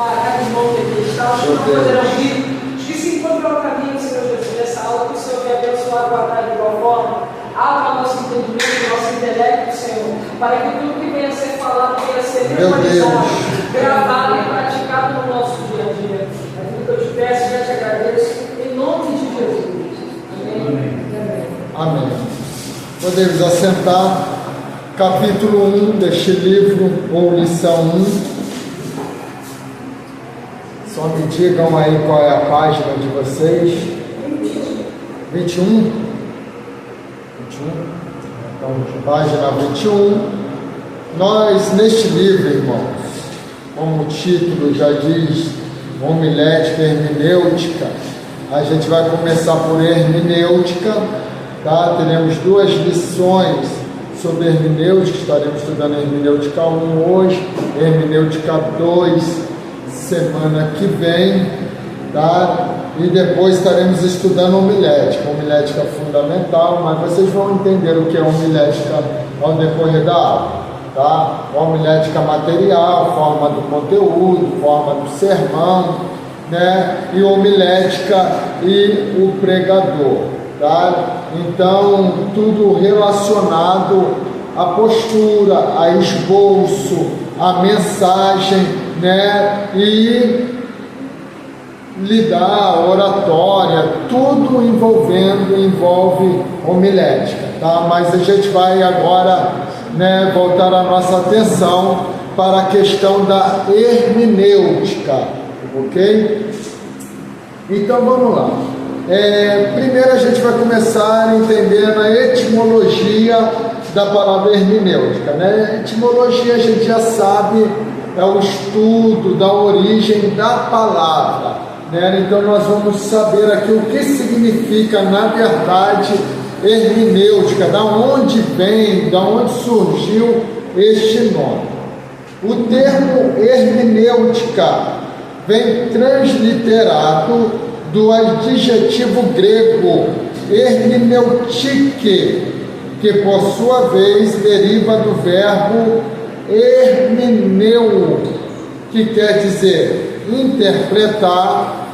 a irmão pentecostal, acho que não poderão vir. Os que se encontram no caminho, Senhor Jesus, nessa aula, que o Senhor venha abençoar, guardar de igual forma. Abra o nosso entendimento, o nosso intelecto, Senhor, para que tudo que venha a ser falado venha a ser memorizado, gravado e praticado no nosso dia a dia. É tudo que eu te peço e já te agradeço, em nome de Jesus. Amém. Amém. Podemos assentar. Capítulo 1 deste livro, ou lição 1. Só me digam aí qual é a página de vocês. 21? Então, página 21. Nós, neste livro, irmãos, como o título já diz, homilética hermenêutica, a gente vai começar por hermenêutica, tá? Teremos 2 lições sobre hermenêutica, estaremos estudando hermenêutica 1 hoje, hermenêutica 2 semana que vem, tá? E depois estaremos estudando homilética fundamental, mas vocês vão entender o que é homilética ao decorrer da aula, tá? Homilética material, forma do conteúdo, forma do sermão, né? E homilética e o pregador, tá? Então, tudo relacionado à postura, a esboço, a mensagem, né? E lidar, oratória, tudo envolve homilética, tá? Mas a gente vai agora, né, voltar a nossa atenção para a questão da hermenêutica, ok? Então vamos lá. Primeiro a gente vai começar entendendo a etimologia da palavra hermenêutica, né? Etimologia a gente já sabe, é o estudo da origem da palavra, né? Então nós vamos saber aqui o que significa, na verdade, hermenêutica, da onde vem, da onde surgiu este nome. O termo hermenêutica vem transliterado do adjetivo grego hermeneutike, que por sua vez deriva do verbo hermeneu, que quer dizer interpretar,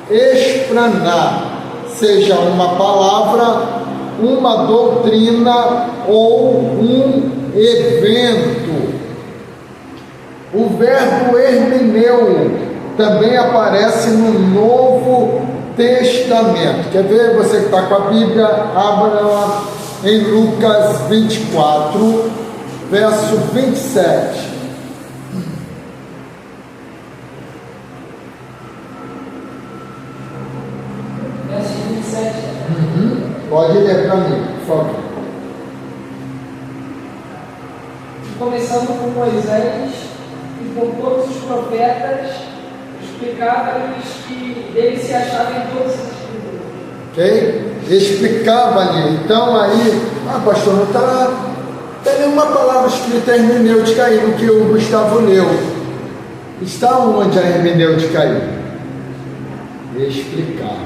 explanar, seja uma palavra, uma doutrina ou um evento. O verbo hermeneu também aparece no Novo Testamento. Quer ver? Você que está com a Bíblia, abra em Lucas 24, verso 27. Verso 27. Pode ler para mim, por favor. Começando com Moisés e com todos os profetas, explicava-lhes que dele se achava em todas as escrituras. Ok? Explicava-lhe. Então aí, pastor, não tem nenhuma palavra escrita hermenêutica aí no que o Gustavo leu. Está onde a hermenêutica aí? Explicar,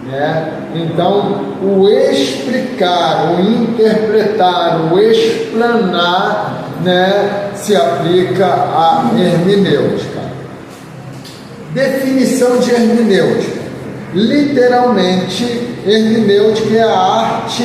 né? Então, o explicar, o interpretar, o explanar, né, se aplica à hermenêutica. Definição de hermenêutica. Literalmente, hermenêutica é a arte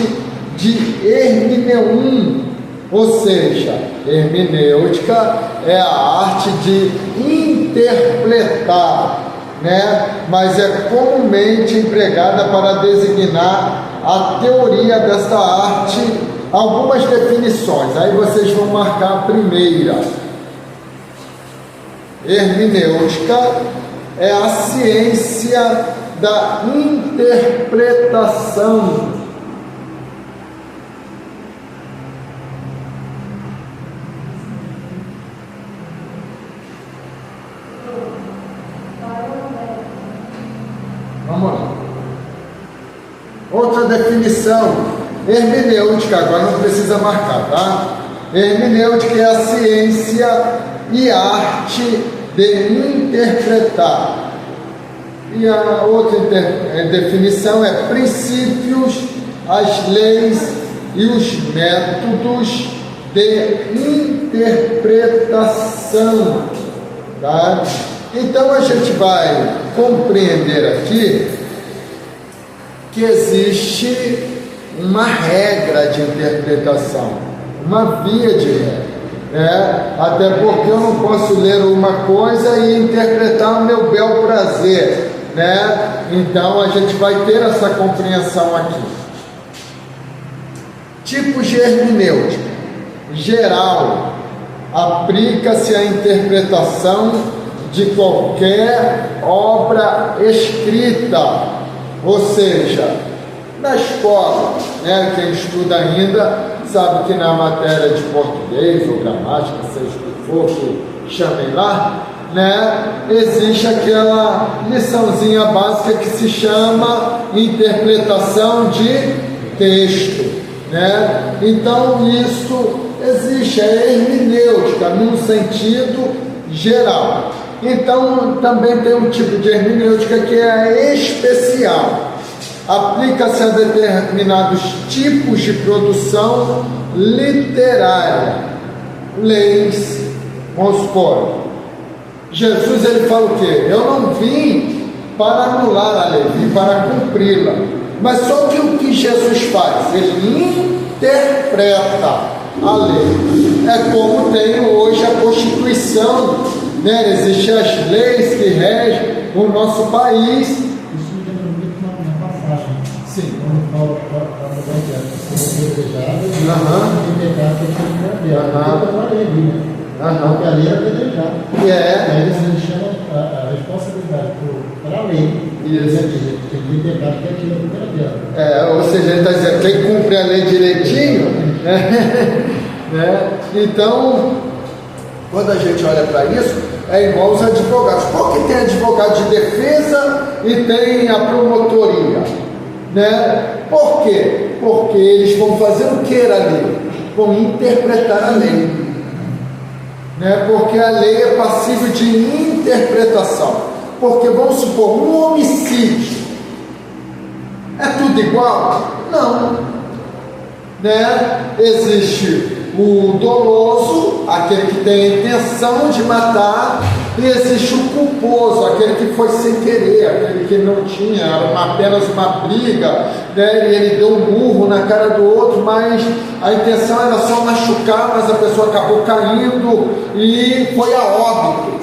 de hermeneum, ou seja, hermenêutica é a arte de interpretar, né? Mas é comumente empregada para designar a teoria desta arte. Algumas definições, aí vocês vão marcar a primeira. Hermenêutica é a ciência da interpretação. Vamos lá. Outra definição. Hermenêutica, agora não precisa marcar, tá? Hermenêutica é a ciência e arte de interpretar. E a outra definição é princípios, as leis e os métodos de interpretação, tá? Então a gente vai compreender aqui que existe uma regra de interpretação, uma via de regra. Até porque eu não posso ler uma coisa e interpretar o meu bel prazer, Então a gente vai ter essa compreensão aqui. Tipos de hermenêutica. Geral, aplica-se à interpretação de qualquer obra escrita, ou seja, na escola, quem estuda ainda sabe que na matéria de português ou gramática, seja o que for que chamem lá, existe aquela liçãozinha básica que se chama interpretação de texto, Então isso existe, é hermenêutica no sentido geral. Então também tem um tipo de hermenêutica que é especial. Aplica-se a determinados tipos de produção literária. Leis, vamos supor, Jesus ele fala o quê? Eu não vim para anular a lei, vim para cumpri-la. Mas só que o que Jesus faz? Ele interpreta a lei. É como tem hoje a Constituição, Existem as leis que regem o nosso país. Isso me lembra muito uma passagem. Sim. Quando Paulo fala do Evangelho, se for apedrejado, Aham. tem pecado que tem que Aham. a lei ali, Porque a lei é apedrejada. Aí eles chamam a responsabilidade para a lei. Isso. Tem pecado que atira a primeira pedra. Ou seja, ele está dizendo, quem cumpre a lei direitinho, Então, quando a gente olha para isso, é igual os advogados. Por que tem advogado de defesa e tem a promotoria? Por quê? Porque eles vão fazer o que ali? Vão interpretar a lei. Porque a lei é passível de interpretação. Porque, vamos supor, um homicídio é tudo igual? Não. Existe o doloso, aquele que tem a intenção de matar, e existe o culposo, aquele que foi sem querer, aquele que não tinha, era apenas uma briga, e ele deu um murro na cara do outro, mas a intenção era só machucar, mas a pessoa acabou caindo e foi a óbito,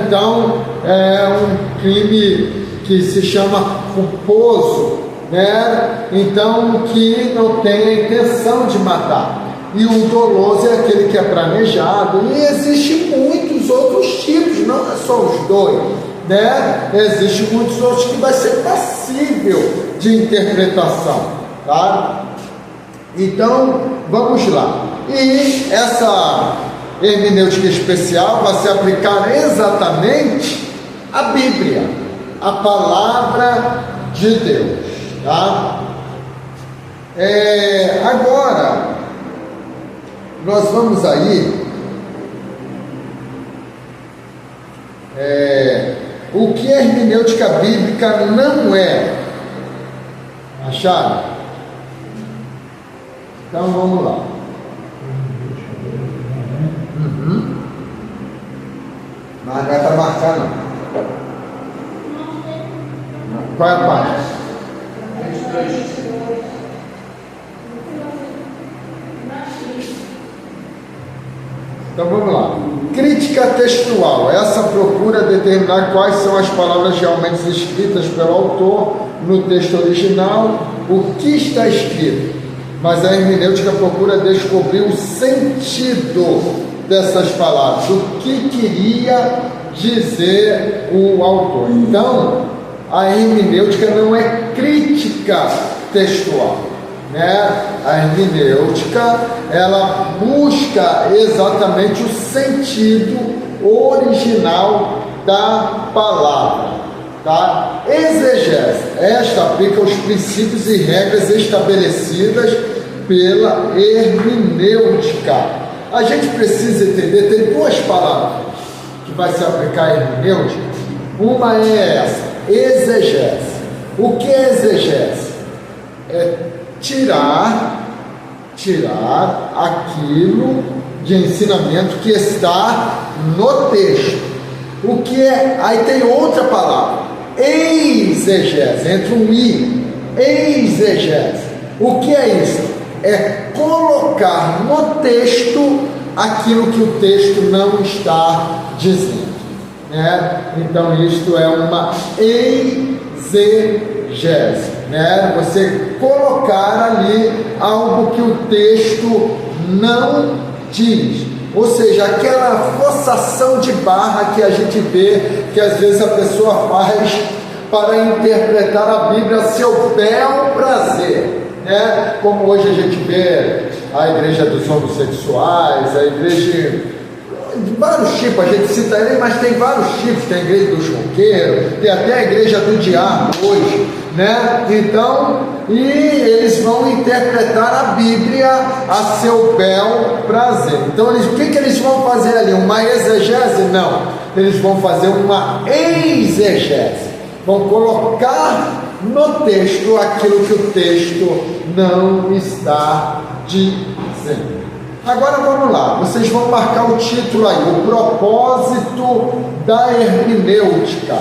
Então é um crime que se chama culposo, Então que não tem a intenção de matar. E o doloso é aquele que é planejado, e existem muitos outros tipos, não é só os dois, Existem muitos outros que vai ser passível de interpretação, tá? Então, vamos lá. E essa hermenêutica especial vai se aplicar exatamente à Bíblia, a palavra de Deus, tá? Agora, nós vamos aí, o que a hermenêutica bíblica não é. Acharam? Então vamos lá. Mas não vai marcar não. Qual é a parte? Então vamos lá. Crítica textual. Essa procura determinar quais são as palavras realmente escritas pelo autor no texto original, o que está escrito. Mas a hermenêutica procura descobrir o sentido dessas palavras, o que queria dizer o autor. Então, a hermenêutica não é crítica textual, A hermenêutica, ela busca exatamente o sentido original da palavra, tá? Exegese, esta aplica os princípios e regras estabelecidas pela hermenêutica. A gente precisa entender, tem duas palavras que vai se aplicar a hermenêutica. Uma é essa, exegese. O que é exegese? É tirar aquilo de ensinamento que está no texto. O que é? Aí tem outra palavra, exegese, entre um i, exegese. O que é isso? É colocar no texto aquilo que o texto não está dizendo, né? Então isto é uma exegese, né? Você colocar ali algo que o texto não diz, ou seja, aquela forçação de barra que a gente vê, que às vezes a pessoa faz para interpretar a Bíblia a seu bel prazer, né? Como hoje a gente vê a igreja dos homossexuais, a igreja de vários tipos, a gente cita ele, mas tem vários tipos, tem a igreja dos roqueiros, tem até a igreja do diabo hoje, né? Então, e eles vão interpretar a Bíblia a seu bel prazer. Então, o que eles vão fazer ali? Uma exegese? Não, eles vão fazer uma exegese, vão colocar no texto aquilo que o texto não está dizendo. Agora vamos lá, vocês vão marcar o título aí, o propósito da hermenêutica.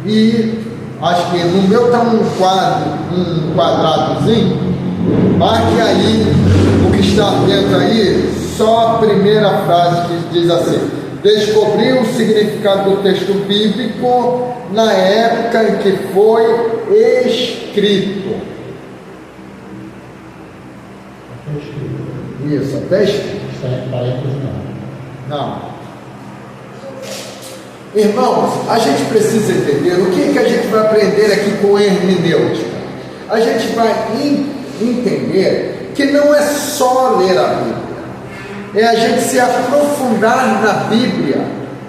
E acho que no meu está um quadradozinho, marque aí o que está dentro aí, só a primeira frase que diz assim: descobrir o significado do texto bíblico na época em que foi escrito. Isso, até escrito. Não. Irmãos, a gente precisa entender o que a gente vai aprender aqui com hermenêutica. A gente vai entender que não é só ler a Bíblia, é a gente se aprofundar na Bíblia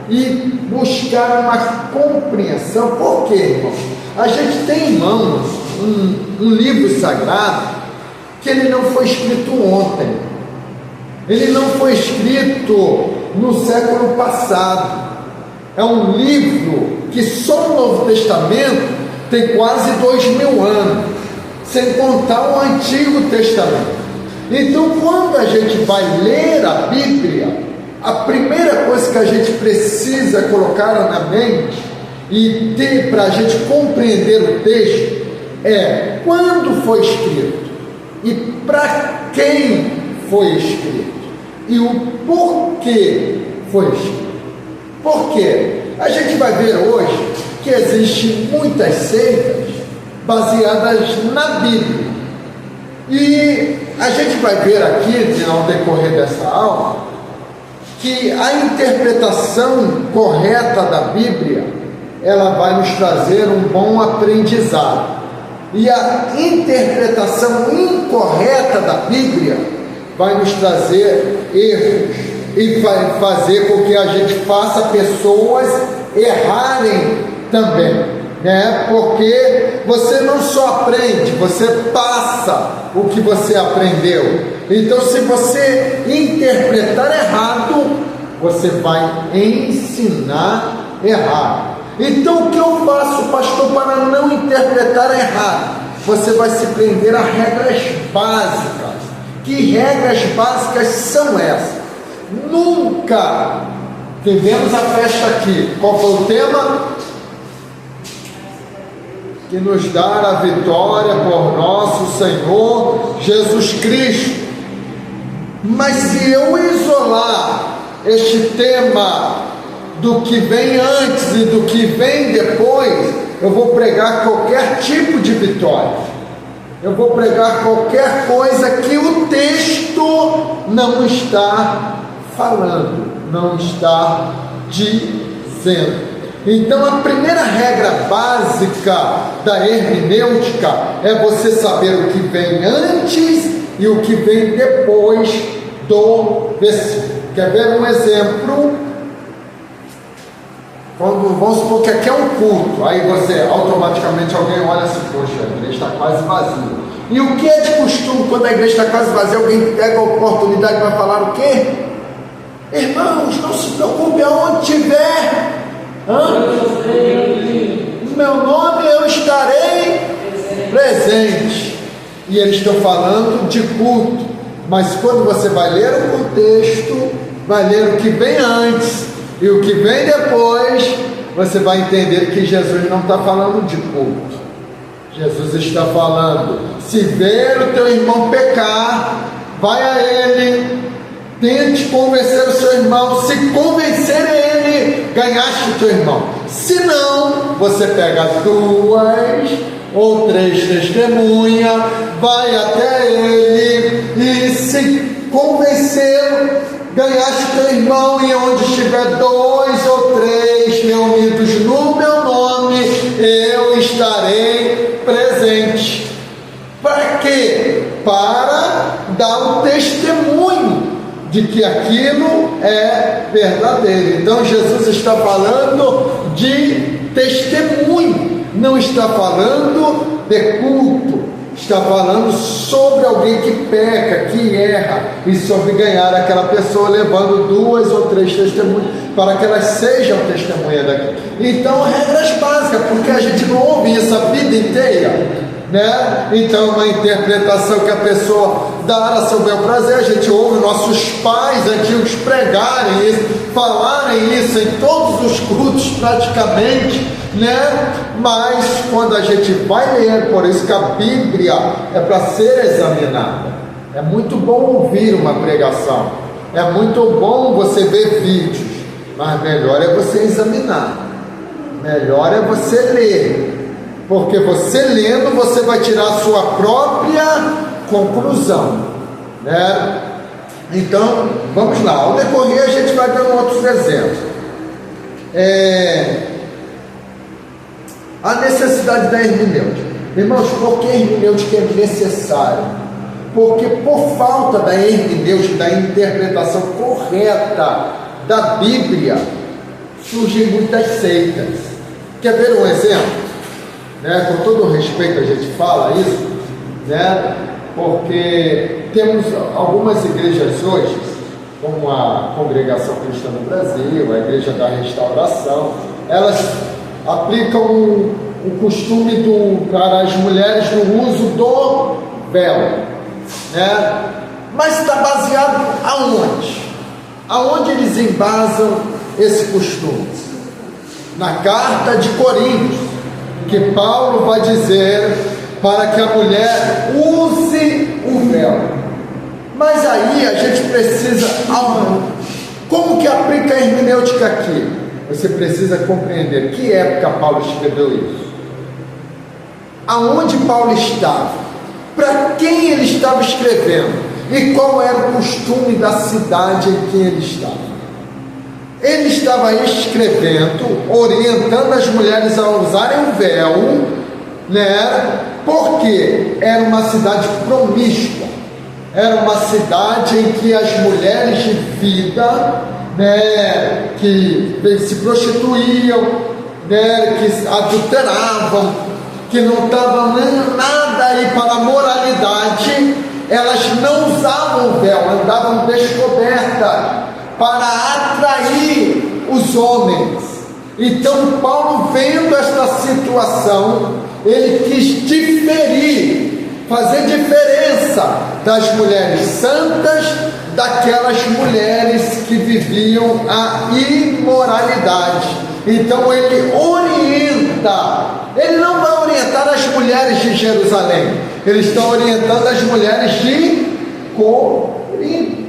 e buscar uma compreensão. Por quê, irmão? A gente tem em mãos um livro sagrado que ele não foi escrito ontem, ele não foi escrito no século passado. É um livro que só no Novo Testamento tem quase 2000 anos, sem contar o Antigo Testamento. Então, quando a gente vai ler a Bíblia, a primeira coisa que a gente precisa colocar na mente e ter para a gente compreender o texto é quando foi escrito e para quem foi escrito e o porquê foi escrito. Por quê? A gente vai ver hoje que existem muitas seitas baseadas na Bíblia. E a gente vai ver aqui, ao decorrer dessa aula, que a interpretação correta da Bíblia, ela vai nos trazer um bom aprendizado. E a interpretação incorreta da Bíblia vai nos trazer erros e vai fazer com que a gente faça pessoas errarem também, né? Porque você não só aprende, você passa o que você aprendeu. Então, se você interpretar errado, você vai ensinar errado. Então, o que eu faço, pastor, para não interpretar errado? Você vai se prender a regras básicas. Que regras básicas são essas? Nunca tivemos a festa aqui. Qual foi o tema? Que nos dá a vitória por nosso Senhor Jesus Cristo. Mas se eu isolar este tema do que vem antes e do que vem depois, eu vou pregar qualquer tipo de vitória. Eu vou pregar qualquer coisa que o texto não está falando, não está dizendo. Então, a primeira regra básica da hermenêutica é você saber o que vem antes e o que vem depois do versículo. Quer ver um exemplo? Vamos supor que aqui é um culto, aí você automaticamente alguém olha assim: poxa, a igreja está quase vazia. E o que é de costume quando a igreja está quase vazia? Alguém pega a oportunidade para falar o quê? Irmãos, não se preocupe, aonde tiver meu nome, eu estarei presente. E eles estão falando de culto, mas quando você vai ler o contexto, vai ler o que vem antes e o que vem depois, você vai entender que Jesus não está falando de culto. Jesus está falando: se ver o teu irmão pecar, vai a ele, tente convencer o seu irmão. Se convencer ele, ganhaste o teu irmão. Se não, você pega 2 ou 3 testemunhas, vai até ele e se convencer, ganhaste teu irmão. E onde estiver 2 ou 3 reunidos no meu nome, eu estarei presente. Para quê? Para dar o testemunho de que aquilo é verdadeiro. Então Jesus está falando de testemunho, não está falando de culto, está falando sobre alguém que peca, que erra, e sobre ganhar aquela pessoa, levando 2 ou 3 testemunhas, para que elas sejam testemunhas daquilo. Então, regras básicas, porque a gente não ouve isso a vida inteira, né? Então, uma interpretação que a pessoa dá a seu bel prazer. A gente ouve nossos pais antigos pregarem isso, falarem isso em todos os cultos praticamente, né? Mas quando a gente vai ler, por isso que a Bíblia é para ser examinada. É muito bom ouvir uma pregação, é muito bom você ver vídeos, mas melhor é você examinar, melhor é você ler. Porque você lendo, você vai tirar a sua própria conclusão, né? Então, vamos lá. Ao decorrer, a gente vai dando outros exemplos. A necessidade da hermenêutica. Irmãos, por que a hermenêutica é necessária? Porque por falta da hermenêutica, da interpretação correta da Bíblia, surgem muitas seitas. Quer ver um exemplo? Né? Com todo respeito a gente fala isso, né? Porque temos algumas igrejas hoje, como a Congregação Cristã no Brasil, a Igreja da Restauração, elas aplicam o costume para as mulheres no uso do véu, né? Mas está baseado aonde? Aonde eles embasam esse costume? Na carta de Coríntios, que Paulo vai dizer para que a mulher use o véu. Mas aí a gente precisa, como que aplica a hermenêutica aqui? Você precisa compreender que época Paulo escreveu isso, aonde Paulo estava, para quem ele estava escrevendo e qual era o costume da cidade em que ele estava. Ele estava escrevendo, orientando as mulheres a usarem o véu, né? Porque era uma cidade promíscua, era uma cidade em que as mulheres de vida, né, que se prostituíam, né, que adulteravam, que não estavam nada aí para a moralidade, elas não usavam o véu, andavam descobertas, para atrair os homens. Então Paulo, vendo esta situação, ele quis diferir, fazer diferença das mulheres santas daquelas mulheres que viviam a imoralidade. Então ele orienta, ele não vai orientar as mulheres de Jerusalém, ele está orientando as mulheres de Corinto,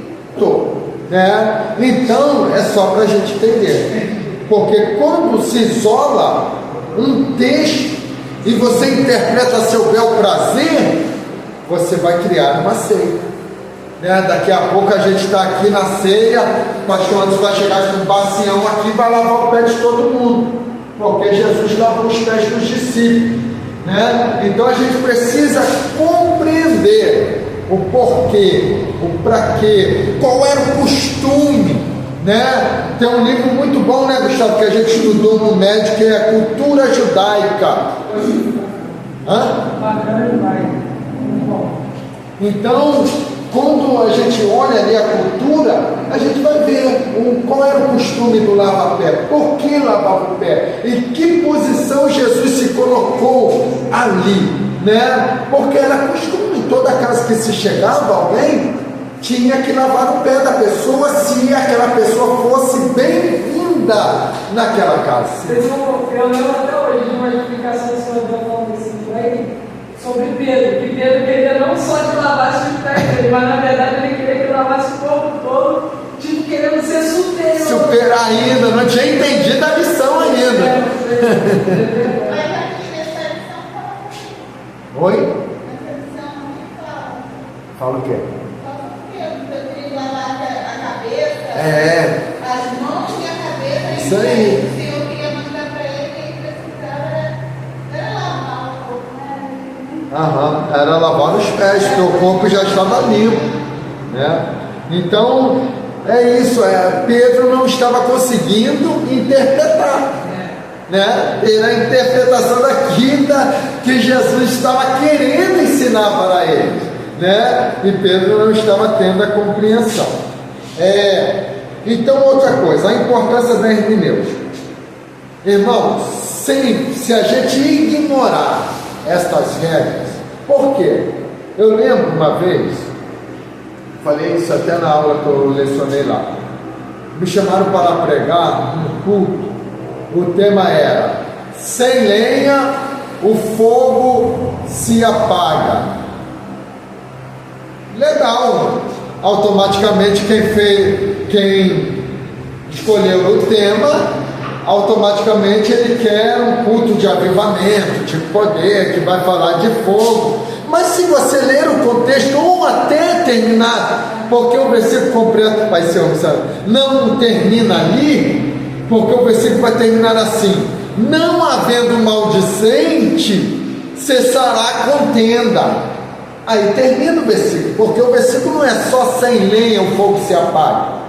né? Então é só para a gente entender, porque quando se isola um texto e você interpreta a seu bel prazer, você vai criar uma seita, né? Daqui a pouco a gente está aqui na ceia, o pastor Anderson vai chegar com um bacião aqui e vai lavar o pé de todo mundo, porque Jesus lavou os pés dos discípulos, né? Então a gente precisa compreender o porquê, o para quê, qual era o costume, né? Tem um livro muito bom, né, Gustavo, que a gente estudou no médico, que é a Cultura Judaica. Então, quando a gente olha ali a cultura, a gente vai ver qual era o costume do lava-pé, por que lavava o pé, em que posição Jesus se colocou ali, né? Porque era costume, em toda casa que se chegava alguém, tinha que lavar o pé da pessoa se aquela pessoa fosse bem-vinda naquela casa. Eu lembro até hoje de uma explicação do Senhor falando assim por aí, sobre Pedro, que Pedro queria não só que lavasse os pés dele, mas na verdade ele queria que lavasse o corpo todo, tipo querendo ser superior. Superar ainda, não tinha entendido a lição ainda. Oi? Fala o quê? É. As mãos e a cabeça. Isso aí. O Senhor queria mandar para ele que ele precisava era lavar o corpo. Era lavar os pés, porque o corpo já estava limpo, né? Então, é isso, Pedro não estava conseguindo interpretar, né? Era a interpretação daquilo que Jesus estava querendo ensinar para eles, né? E Pedro não estava tendo a compreensão. Então, outra coisa, a importância da hermenêutica. Irmãos, se a gente ignorar estas regras, por quê? Eu lembro uma vez, falei isso até na aula que eu lecionei lá, me chamaram para pregar no culto, o tema era: sem lenha o fogo se apaga. Legal, automaticamente quem escolheu o tema, automaticamente ele quer um culto de avivamento, de poder, que vai falar de fogo. Mas se você ler o contexto, ou até terminar, porque o versículo completo vai ser observado, não termina ali, porque o versículo vai terminar assim: não havendo maldicente, cessará a contenda. Aí termina o versículo, porque o versículo não é só sem lenha o fogo se apaga.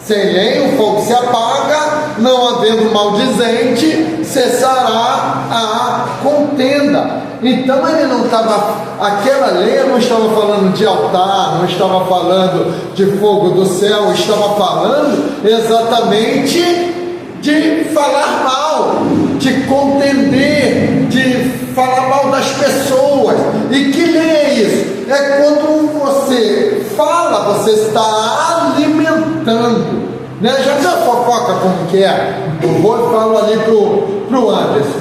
Sem lenha o fogo se apaga, não havendo maldizente, cessará a contenda. Então ele não estava, aquela lenha não estava falando de altar, não estava falando de fogo do céu, estava falando exatamente de falar mal, de contender, de falar mal das pessoas. E que lei é isso? É quando você fala, você está alimentando, né? Já viu a fofoca como que é? Eu vou e falo ali pro Anderson: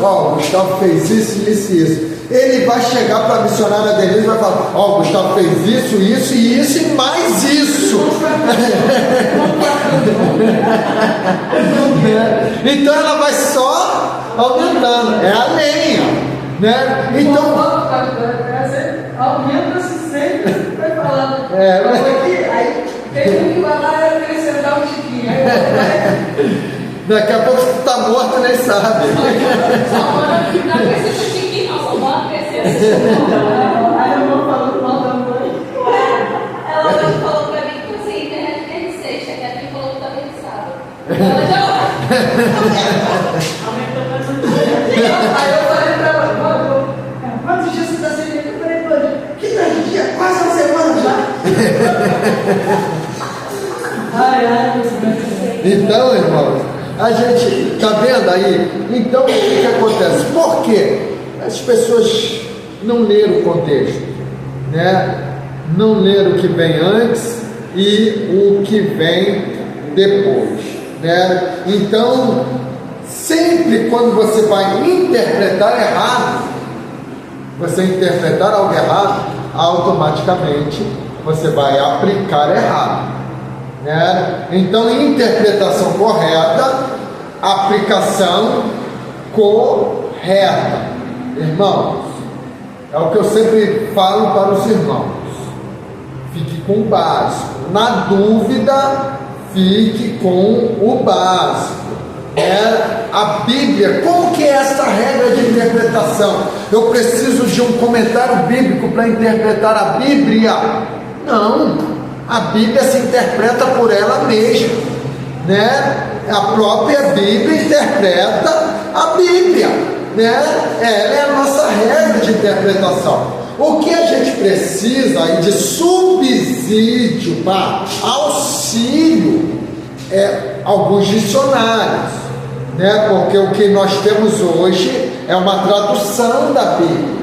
ó, o Gustavo fez isso, isso e isso. Ele vai chegar para a missionária Denise e vai falar: ó, o Gustavo fez isso, isso e isso e mais isso. Então ela vai só aumentando, é a lenha, né? Então aumenta-se sempre, vai falando. Aí tem que vai lá e acrescentar um tiquinho. Daqui a pouco tu tá morto, nem sabe. Não precisa de que não, só precisa. Aí eu vou falando mal da mãe. Ela hoje falou pra mim que você internet tem sexta, que a mim falou que tá bem sábado. Ela já Aí eu falei pra ela: quantos dias você está sem ver? Eu falei: pô, que tanto dia? Quase uma semana já. Ai, então, irmãos, a gente está vendo aí. Então, o que acontece? Por quê? As pessoas não leram o contexto, né? Não leram o que vem antes e o que vem depois, né? Então, sempre quando você vai interpretar errado, você interpretar algo errado, automaticamente você vai aplicar errado, né? Então, interpretação correta, aplicação correta. Irmãos, é o que eu sempre falo para os irmãos: fique com o básico, na dúvida, fique com o básico. A Bíblia, como que é essa regra de interpretação? Eu preciso de um comentário bíblico para interpretar a Bíblia? Não, a Bíblia se interpreta por ela mesma, né? A própria Bíblia interpreta a Bíblia, né? Ela é a nossa regra de interpretação. O que a gente precisa aí de subsídio, auxílio, é alguns dicionários, né? Porque o que nós temos hoje é uma tradução da Bíblia.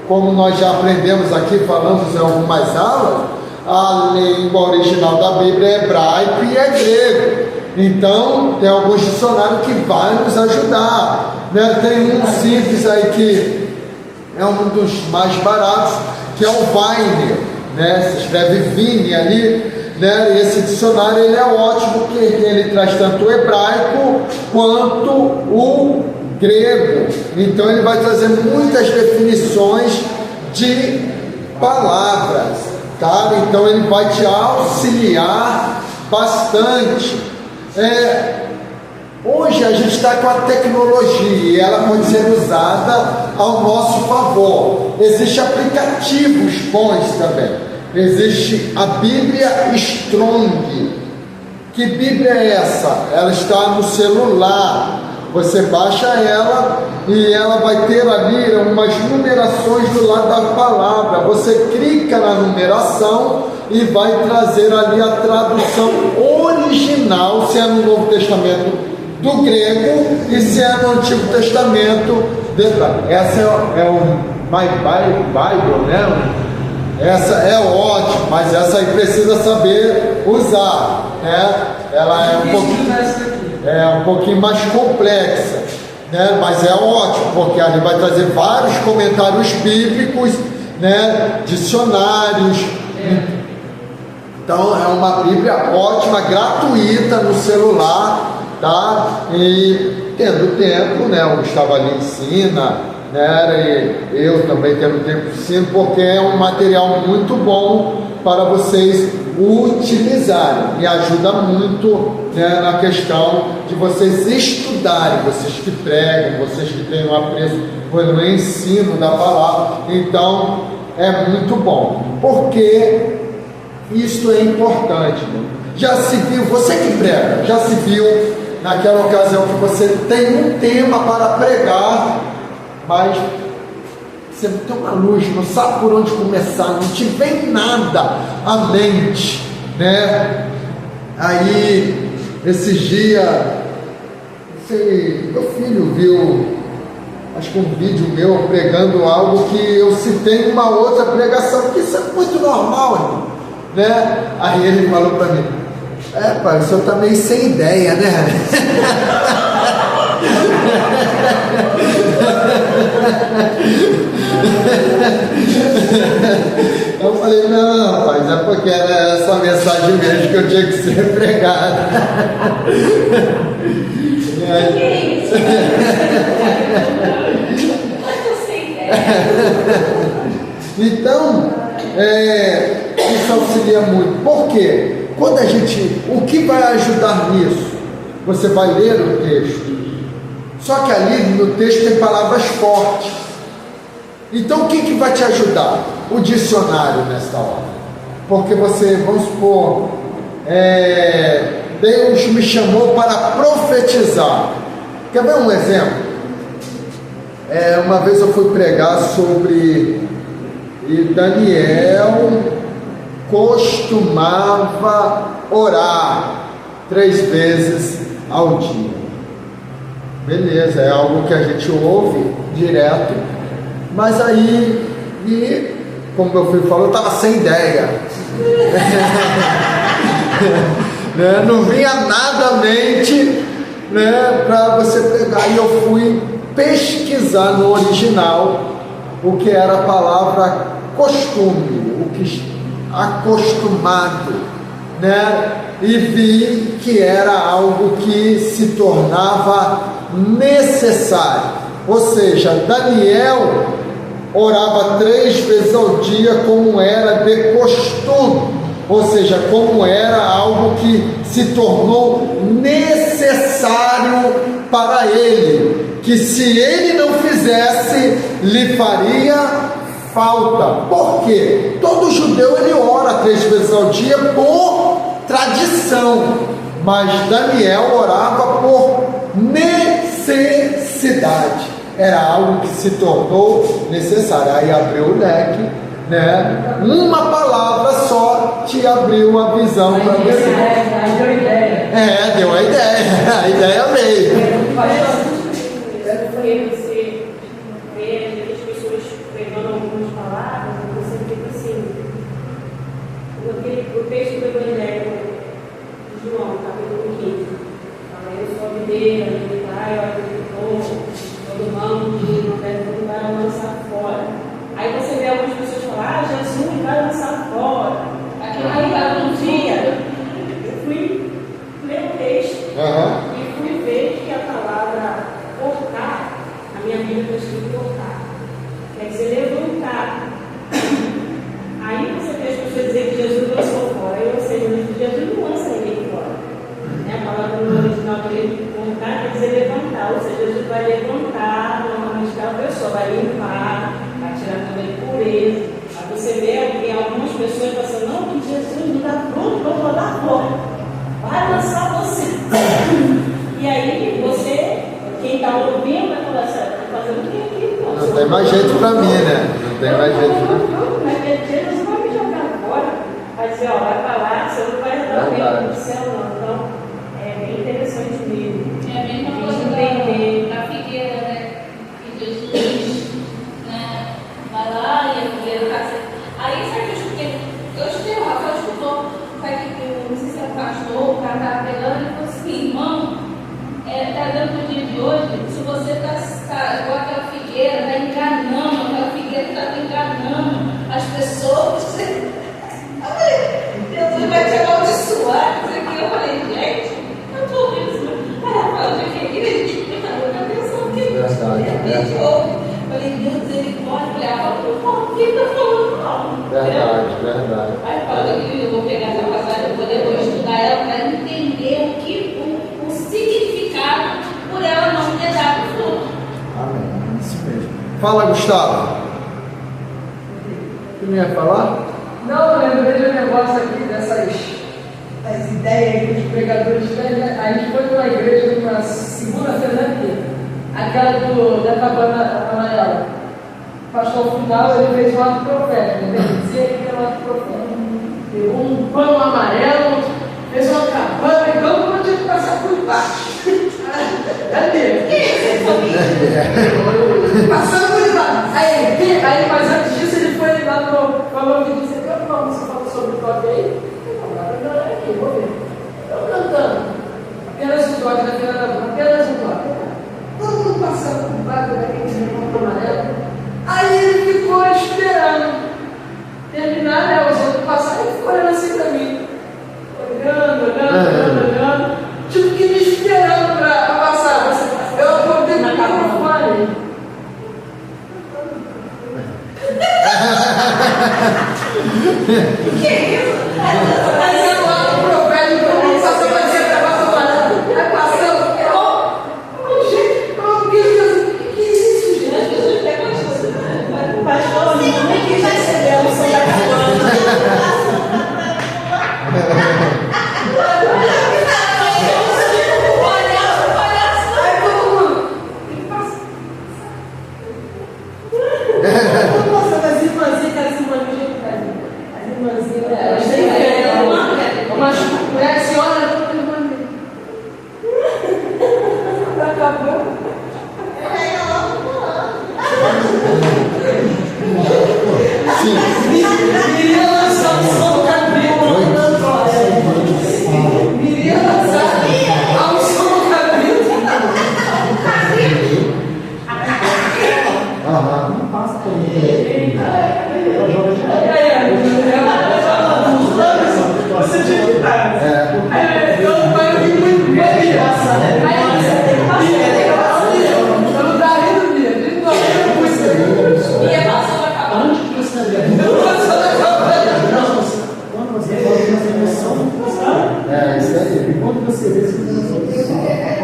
Como nós já aprendemos aqui, falamos em algumas aulas, a língua original da Bíblia é hebraico e é grego. Então, tem alguns dicionários que vai nos ajudar, né? Tem um simples aí que é um dos mais baratos, que é o Vine, né? Se escreve Vine ali, né? E esse dicionário ele é ótimo, porque ele traz tanto o hebraico quanto o grego. Então ele vai trazer muitas definições de palavras, tá? Então ele vai te auxiliar bastante. Hoje a gente está com a tecnologia e ela pode ser usada ao nosso favor. Existem aplicativos bons também. Existe a Bíblia Strong. Que Bíblia é essa? Ela está no celular. Você baixa ela e ela vai ter ali umas numerações do lado da palavra. Você clica na numeração e vai trazer ali a tradução original, se é no Novo Testamento do grego e se é no Antigo Testamento do hebraico. Essa é o My Bible, né? Essa é ótima, mas essa aí precisa saber usar, né? Ela é um pouquinho mais complexa, né? Mas é ótimo, porque ali vai trazer vários comentários bíblicos, né? Dicionários. Então é uma Bíblia ótima, gratuita no celular, tá? E tendo tempo, né? O Gustavo ali ensina, né? E eu também tendo tempo ensino, porque é um material muito bom para vocês utilizarem. Me ajuda muito, né, na questão de vocês estudarem, vocês que pregam, vocês que têm um apreço pelo ensino da palavra. Então é muito bom, porque isto é importante, né? Já se viu, você que prega, já se viu naquela ocasião que você tem um tema para pregar, mas você não tem uma luz, não sabe por onde começar, não te vem nada à mente, né? Aí, esses dias, meu filho viu, acho que um vídeo meu pregando algo que eu citei em uma outra pregação, porque isso é muito normal, irmão, né? Aí ele falou para mim: pai, o senhor está meio sem ideia, né? Eu falei: não, rapaz, é porque era essa mensagem mesmo que eu tinha que ser pregada. E aí... Então, isso auxilia muito. Por quê? Quando a gente, o que vai ajudar nisso? Você vai ler o texto, só que ali no texto tem palavras fortes. Então o que vai te ajudar? O dicionário nesta hora. Porque você, vamos supor, Deus me chamou para profetizar. Quer ver um exemplo? Uma vez eu fui pregar sobre Daniel costumava orar 3 vezes ao dia. Beleza, é algo que a gente ouve direto, mas aí, como meu filho falou, eu estava sem ideia. Né? Não vinha nada à mente, né, para você pegar. E eu fui pesquisar no original o que era a palavra costume, o que acostumado, né? E vi que era algo que se tornava necessário. Ou seja, Daniel orava 3 vezes ao dia, como era de costume, ou seja, como era algo que se tornou necessário para ele, que se ele não fizesse, lhe faria falta. Por quê? Todo judeu ele ora 3 vezes ao dia por tradição, mas Daniel orava por necessidade. Era algo que se tornou necessário. Aí abriu o leque, né? Uma palavra só te abriu a visão para você. Aí deu ideia. Deu a ideia. A ideia veio. Porque você vê as pessoas pegando algumas palavras, você fica assim, meu inteira, militar, eu acreditou, todo mundo que não deve tudo vai lançar fora. Aí você vê algumas pessoas falar, Jesus vai lançar fora. Aí um dia eu fui ler o texto e fui ver que a palavra cortar, a minha Bíblia está escrito cortar, quer dizer levantar. Aí você vê as pessoas dizer que Jesus lançou fora. Eu sei, mas Jesus não lança ninguém fora. A palavra no original dele, cortar, quer dizer levantar. Ou seja, Jesus vai levantar normalmente aquela pessoa, vai limpar, vai tirar toda a impureza. Aí você vê algumas pessoas pensando, não, que Jesus não está pronto para mandar fora. Vai lançar você. E aí você, quem está ouvindo, vai falar assim, está fazendo o que aqui? Não tem mais jeito para mim, né? Não tem mais jeito para mim. Jesus não vai me jogar fora, vai dizer, ó, vai para lá, você não vai dar o reino do céu, não. Então, é bem interessante mesmo. É a mesma A coisa gente entender. da figueira, né? Que Jesus, né, vai lá e a figueira está assim. Aí, sabe que eu escutei o Rafael escutou, sabe que não sei se é o pastor, o cara estava pegando e falou assim, irmão, está dando o dia de hoje, se você está igual aquela figueira, está enganando, aquela figueira está enganando as pessoas. Eu falei, Jesus vai te amaldiçoar, isso aqui. Eu falei, gente, eu estou ouvindo isso. Aí Rafael, de que igreja? Eu falei, atenção, que Verdade. eu falei, Deus, ele pode. Falei, Rafael, quem está falando não? Verdade. Aí fala que eu vou pegar essa passagem, eu vou estudar ela para entender o significado por ela não ter dado fruto. Amém. Isso mesmo. Fala, Gustavo. Tu não ia falar? Não, eu lembrei de um negócio aqui dessas as ideias que os pregadores têm, né? A gente foi numa igreja numa segunda-feira, né? Aquela da cabana amarela. O pastor final ele fez um ato profético, ele dizia que era um ato profético. Pegou um pano amarelo, fez uma cabana, então não tinha que passar por baixo. Cadê? Passando por baixo. Aí, mas antes disso ele foi lá no. Falou que disse, como você falou sobre o toque aí? Não, aqui, vou ver. Estou cantando. Apenas um toque daquela da boca, apenas um toque. Todo mundo passando por baixo daquele irmão amarelo. Aí ele ficou esperando terminar, né? Os outros passaram e ficou olhando assim pra mim. Olhando. Tipo que me esperando pra passar. Eu apontei pro microfone. Que isso? Aí eu lá no profético, todo mundo passou pra dizer pra passar. Aí passando. Gente, que isso, gente? Pastor, ninguém quis receber a unção da cabana.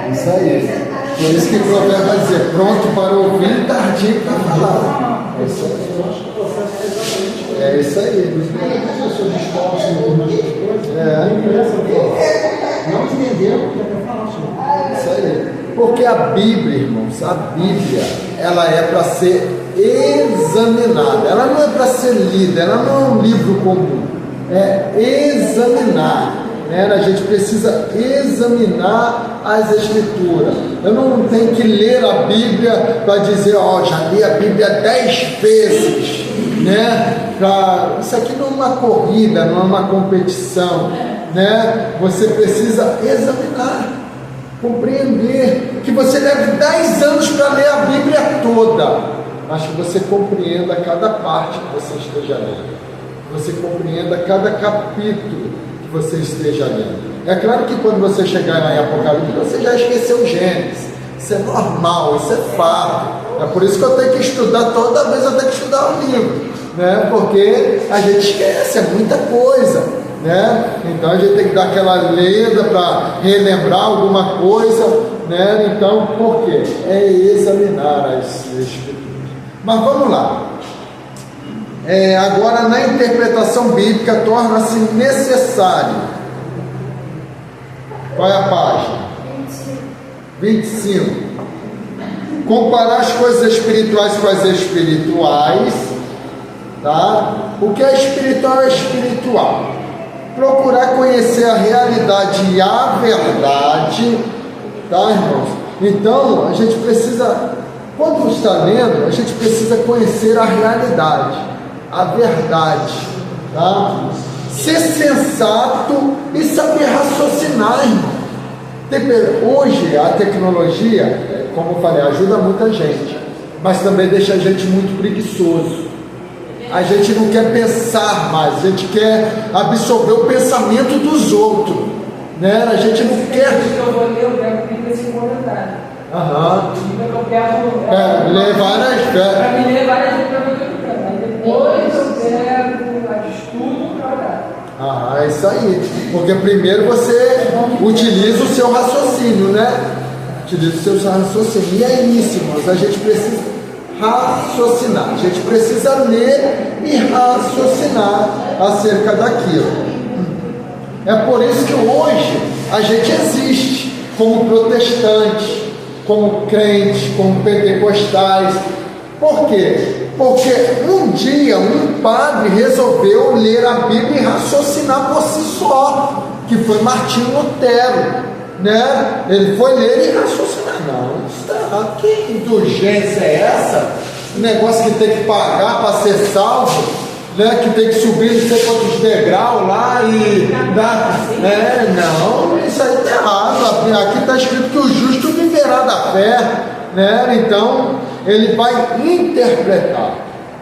Isso aí. Por isso que o provérbio vai dizer, pronto para ouvir, tardio para falar. É isso aí. É isso aí. As pessoas distorcem algumas coisas, não interessa não entenderam o que é para falar sobre. Isso aí. Porque a Bíblia, irmãos, a Bíblia, ela é para ser examinada. Ela não é para ser lida, ela não é um livro comum. É examinar. A gente precisa examinar as Escrituras. Eu não tenho que ler a Bíblia para dizer, já li a Bíblia 10 vezes, né? Isso aqui não é uma corrida, não é uma competição, né? Você precisa examinar. Compreender que você leve 10 anos para ler a Bíblia toda, mas que você compreenda cada parte que você esteja lendo. Você compreenda cada capítulo que você esteja lendo. É claro que quando você chegar em Apocalipse, você já esqueceu Gênesis. Isso é normal, isso é fato. É por isso que eu tenho que estudar, toda vez eu tenho que estudar um livro, né? Porque a gente esquece, é muita coisa, né? Então a gente tem que dar aquela leda para relembrar alguma coisa, né? Então, por quê? É examinar as Escrituras. Mas vamos lá. Agora, na interpretação bíblica, torna-se necessário. Qual é a página? 25. Comparar as coisas espirituais com as espirituais, tá? O que é espiritual é espiritual. Procurar conhecer a realidade e a verdade, tá, irmãos? Então, a gente precisa, quando está lendo, a gente precisa conhecer a realidade, a verdade, tá? Ser sensato e saber raciocinar, irmão. Hoje a tecnologia, como eu falei, ajuda muita gente, mas também deixa a gente muito preguiçoso. A gente não quer pensar mais, a gente quer absorver o pensamento dos outros, né? A gente não quer. Eu vou ler, eu pego Bíblia sem comentário. Aham. Eu pego. Ler várias vezes. Para mim, ler várias vezes para ver o que eu quero. Aí depois eu pego a estudo para olhar. Ah, é isso aí. Porque primeiro você utiliza o seu raciocínio, né? Utiliza o seu raciocínio. E é isso, irmãos. A gente precisa raciocinar. A gente precisa ler e raciocinar acerca daquilo. É por isso que hoje a gente existe como protestantes, como crentes, como pentecostais. Por quê? Porque um dia um padre resolveu ler a Bíblia e raciocinar por si só, que foi Martinho Lutero, né? Ele foi ler e raciocinar. Não, isso está errado. Que indulgência é essa? Um negócio que tem que pagar para ser salvo, né? Que tem que subir não sei quantos degraus lá e dar. Não, isso aí está errado. Aqui está escrito que o justo viverá da fé, né? Então ele vai interpretar,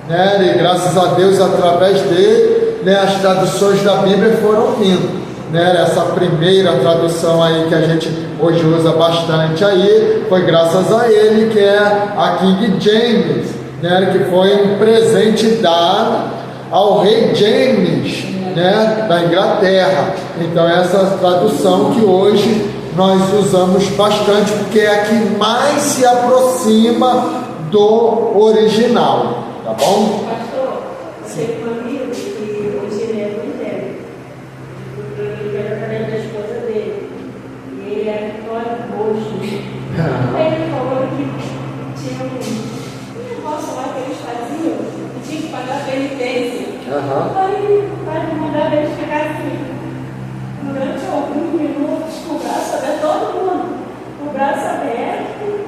né? E graças a Deus, através dele, né, as traduções da Bíblia foram vindo, né? Essa primeira tradução aí que a gente hoje usa bastante aí, foi graças a ele, que é a King James, né? Que foi um presente dado ao rei James, né? Da Inglaterra. Então essa tradução que hoje nós usamos bastante, porque é a que mais se aproxima do original, tá bom? Pastor, eu tenho um amigo que hoje ele é evangélico. Ele era também da esposa dele. E ele é católico hoje. Aí ele falou que tinha um negócio lá que eles faziam e tinha que pagar penitência. Aí o padre mandava eles ficar assim, durante alguns minutos, com o braço aberto, todo mundo, com o braço aberto,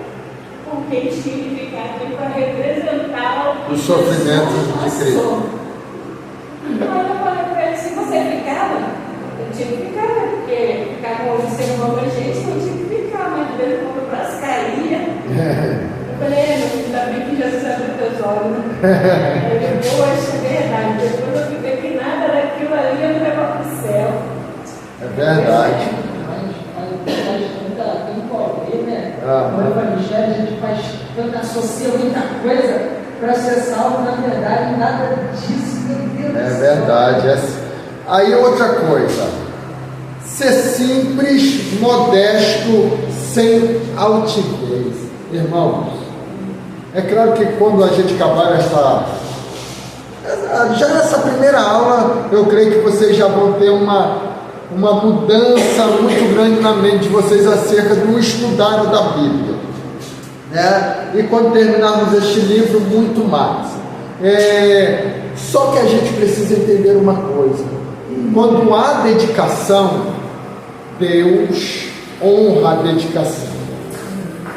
com quem tinha que ficar aqui para representar o sofrimento de Cristo. Aí eu falei para ele, se você ficava, eu tinha que ficar, né? Porque ficar com o ser humano a gente não tinha que ficar, mas de vez em quando o braço caía. Eu falei, meu filho, ainda bem que Jesus abriu teus olhos, né? Ele, poxa, é verdade. Depois eu fui ver que nada daquilo ali ia me levar para o céu. É verdade. Tem que ouvir, né? No Evangelho a gente faz tanta, associa muita coisa para ser salvo, na verdade, nada disso, meu Deus. É verdade. Aí outra coisa, ser simples, modesto, sem altivez. Irmãos, é claro que quando a gente acabar já nessa primeira aula, eu creio que vocês já vão ter uma mudança muito grande na mente de vocês acerca do estudar da Bíblia, né? E quando terminarmos este livro, muito mais. Só que a gente precisa entender uma coisa: quando há dedicação, Deus honra a dedicação,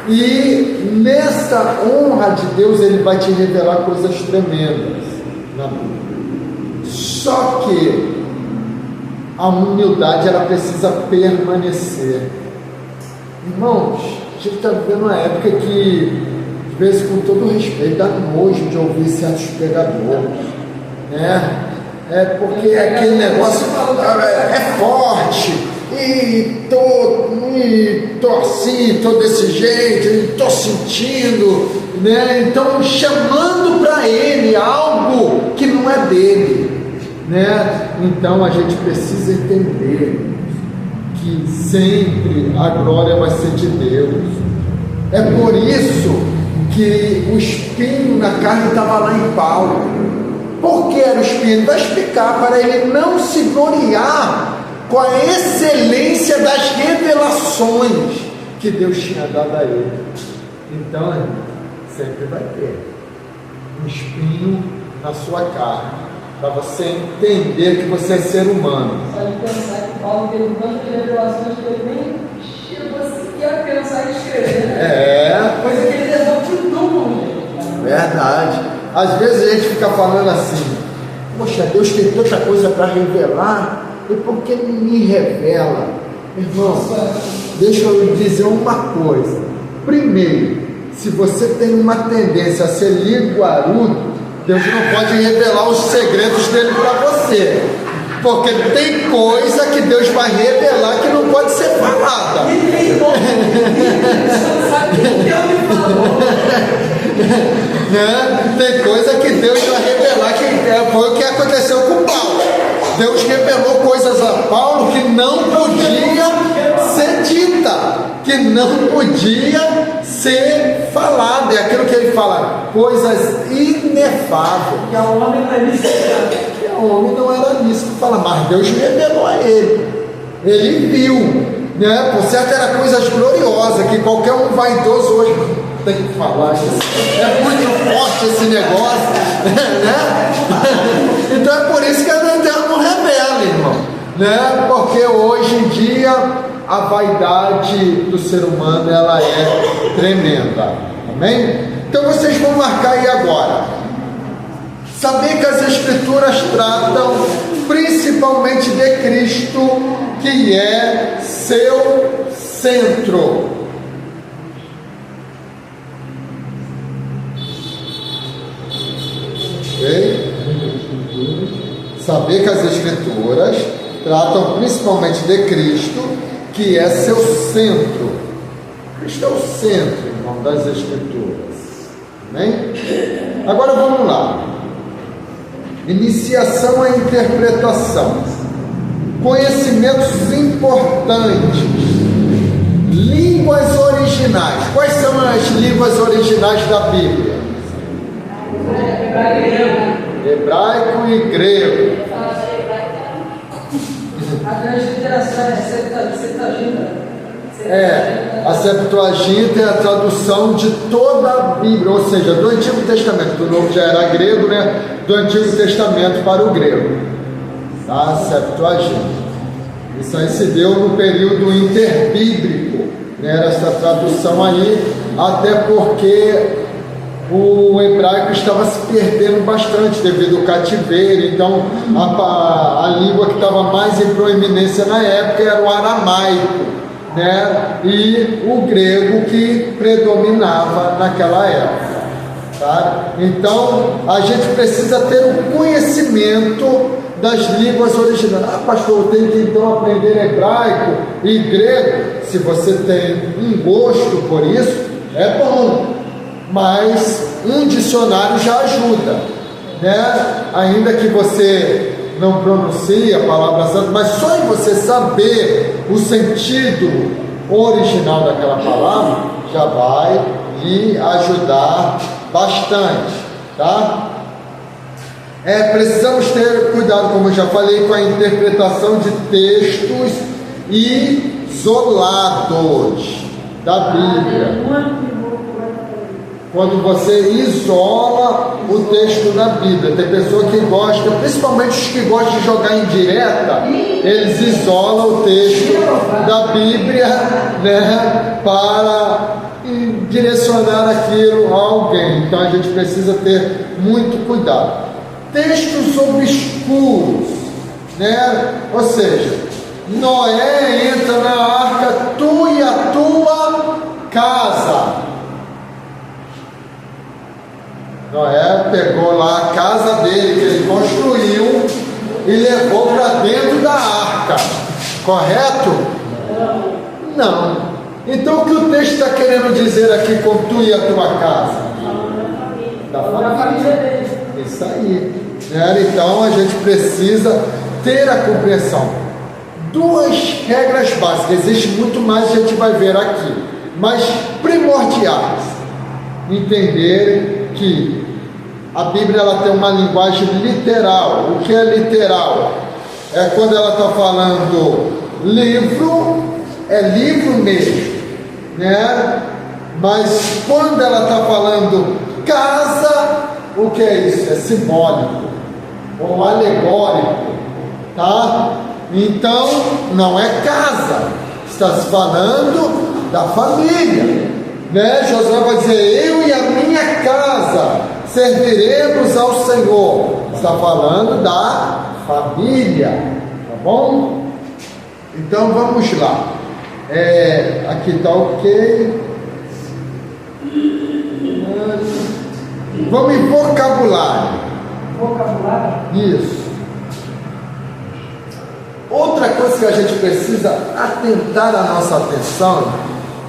e nessa honra de Deus Ele vai te revelar coisas tremendas na Bíblia. Só que a humildade ela precisa permanecer. Irmãos, a gente está vivendo uma época que, às vezes, com todo respeito, dá nojo de ouvir certos pregadores, né? É porque aquele negócio é forte, e tô assim, tô desse jeito, e tô sentindo, né? Então, chamando para ele algo que não é dele, né? Então, a gente precisa entender que sempre a glória vai ser de Deus. É por isso que o espinho na carne estava lá em Paulo. Por que era o espinho? Vai explicar, para ele não se gloriar com a excelência das revelações que Deus tinha dado a ele. Então, sempre vai ter um espinho na sua carne, para você entender que você é ser humano. Só de pensar que Paulo teve um tanto de revelações que ele nem chegou assim a pensar em escrever, né? Coisa que ele levou para o túmulo. Verdade. Às vezes a gente fica falando assim: poxa, Deus tem tanta coisa para revelar, e por que me revela? Irmão, deixa eu lhe dizer uma coisa. Primeiro, se você tem uma tendência a ser linguarudo, Deus não pode revelar os segredos dele para você, porque tem coisa que Deus vai revelar que não pode ser falada. Tem coisa que Deus vai revelar, que foi o que aconteceu com Paulo. Deus revelou coisas a Paulo que não podia ser dita, que não podia ser falada. É aquilo que ele fala, coisas inefáveis. Que o homem não é nisso. O homem não era nisso que fala, mas Deus revelou a ele. Ele viu, né? Por certo, era coisas gloriosas que qualquer um vaidoso hoje tem que falar isso. É muito forte esse negócio, né? Então é por isso que Deus não revela, irmão, né? Porque hoje em dia a vaidade do ser humano, ela é tremenda. Amém? Então vocês vão marcar aí agora. Saber que as Escrituras tratam principalmente de Cristo, que é seu centro. Ok? Saber que as Escrituras tratam principalmente de Cristo, que é seu centro. Cristo é o centro, irmão, das Escrituras. Amém? Agora vamos lá. Iniciação à interpretação. Conhecimentos importantes. Línguas originais. Quais são as línguas originais da Bíblia? Hebraico e grego. A transliteração é Septuaginta. A Septuaginta é a tradução de toda a Bíblia, ou seja, do Antigo Testamento. Do Novo já era grego, né? Do Antigo Testamento para o grego. Tá? Septuaginta. Isso aí se deu no período interbíblico, né? Essa tradução aí, até porque o hebraico estava se perdendo bastante devido ao cativeiro. Então a língua que estava mais em proeminência na época era o aramaico, né? E o grego que predominava naquela época, tá? Então a gente precisa ter um conhecimento das línguas originais. Pastor, eu tenho que então aprender hebraico e grego. Se você tem um gosto por isso, é bom, mas um dicionário já ajuda, né? Ainda que você não pronuncie a palavra santa, mas só em você saber o sentido original daquela palavra já vai lhe ajudar bastante, tá? Precisamos ter cuidado, como eu já falei, com a interpretação de textos isolados da Bíblia. Quando você isola o texto da Bíblia, tem pessoa que gosta, principalmente os que gostam de jogar em direta, eles isolam o texto da Bíblia, né, para direcionar aquilo a alguém. Então a gente precisa ter muito cuidado. Textos obscuros, né? Ou seja, Noé entra na arca, tu e a tua casa. Noé pegou lá a casa dele, que ele construiu, e levou para dentro da arca. Correto? Não. Então o que o texto está querendo dizer aqui com tu e a tua casa? Da família dele. Isso aí. Então a gente precisa ter a compreensão. Duas regras básicas. Existe muito mais, a gente vai ver aqui, mas primordiais. Entender que a Bíblia ela tem uma linguagem literal. O que é literal? É quando ela está falando livro, é livro mesmo, né? Mas quando ela está falando casa, o que é isso? É simbólico ou alegórico, tá? Então não é casa, está se falando da família, né? Josué vai dizer: eu e a minha casa serviremos ao Senhor. Está falando da família, tá bom? Então vamos lá. Aqui está ok. Vamos em vocabulário. Vocabulário? Isso. Outra coisa que a gente precisa atentar a nossa atenção,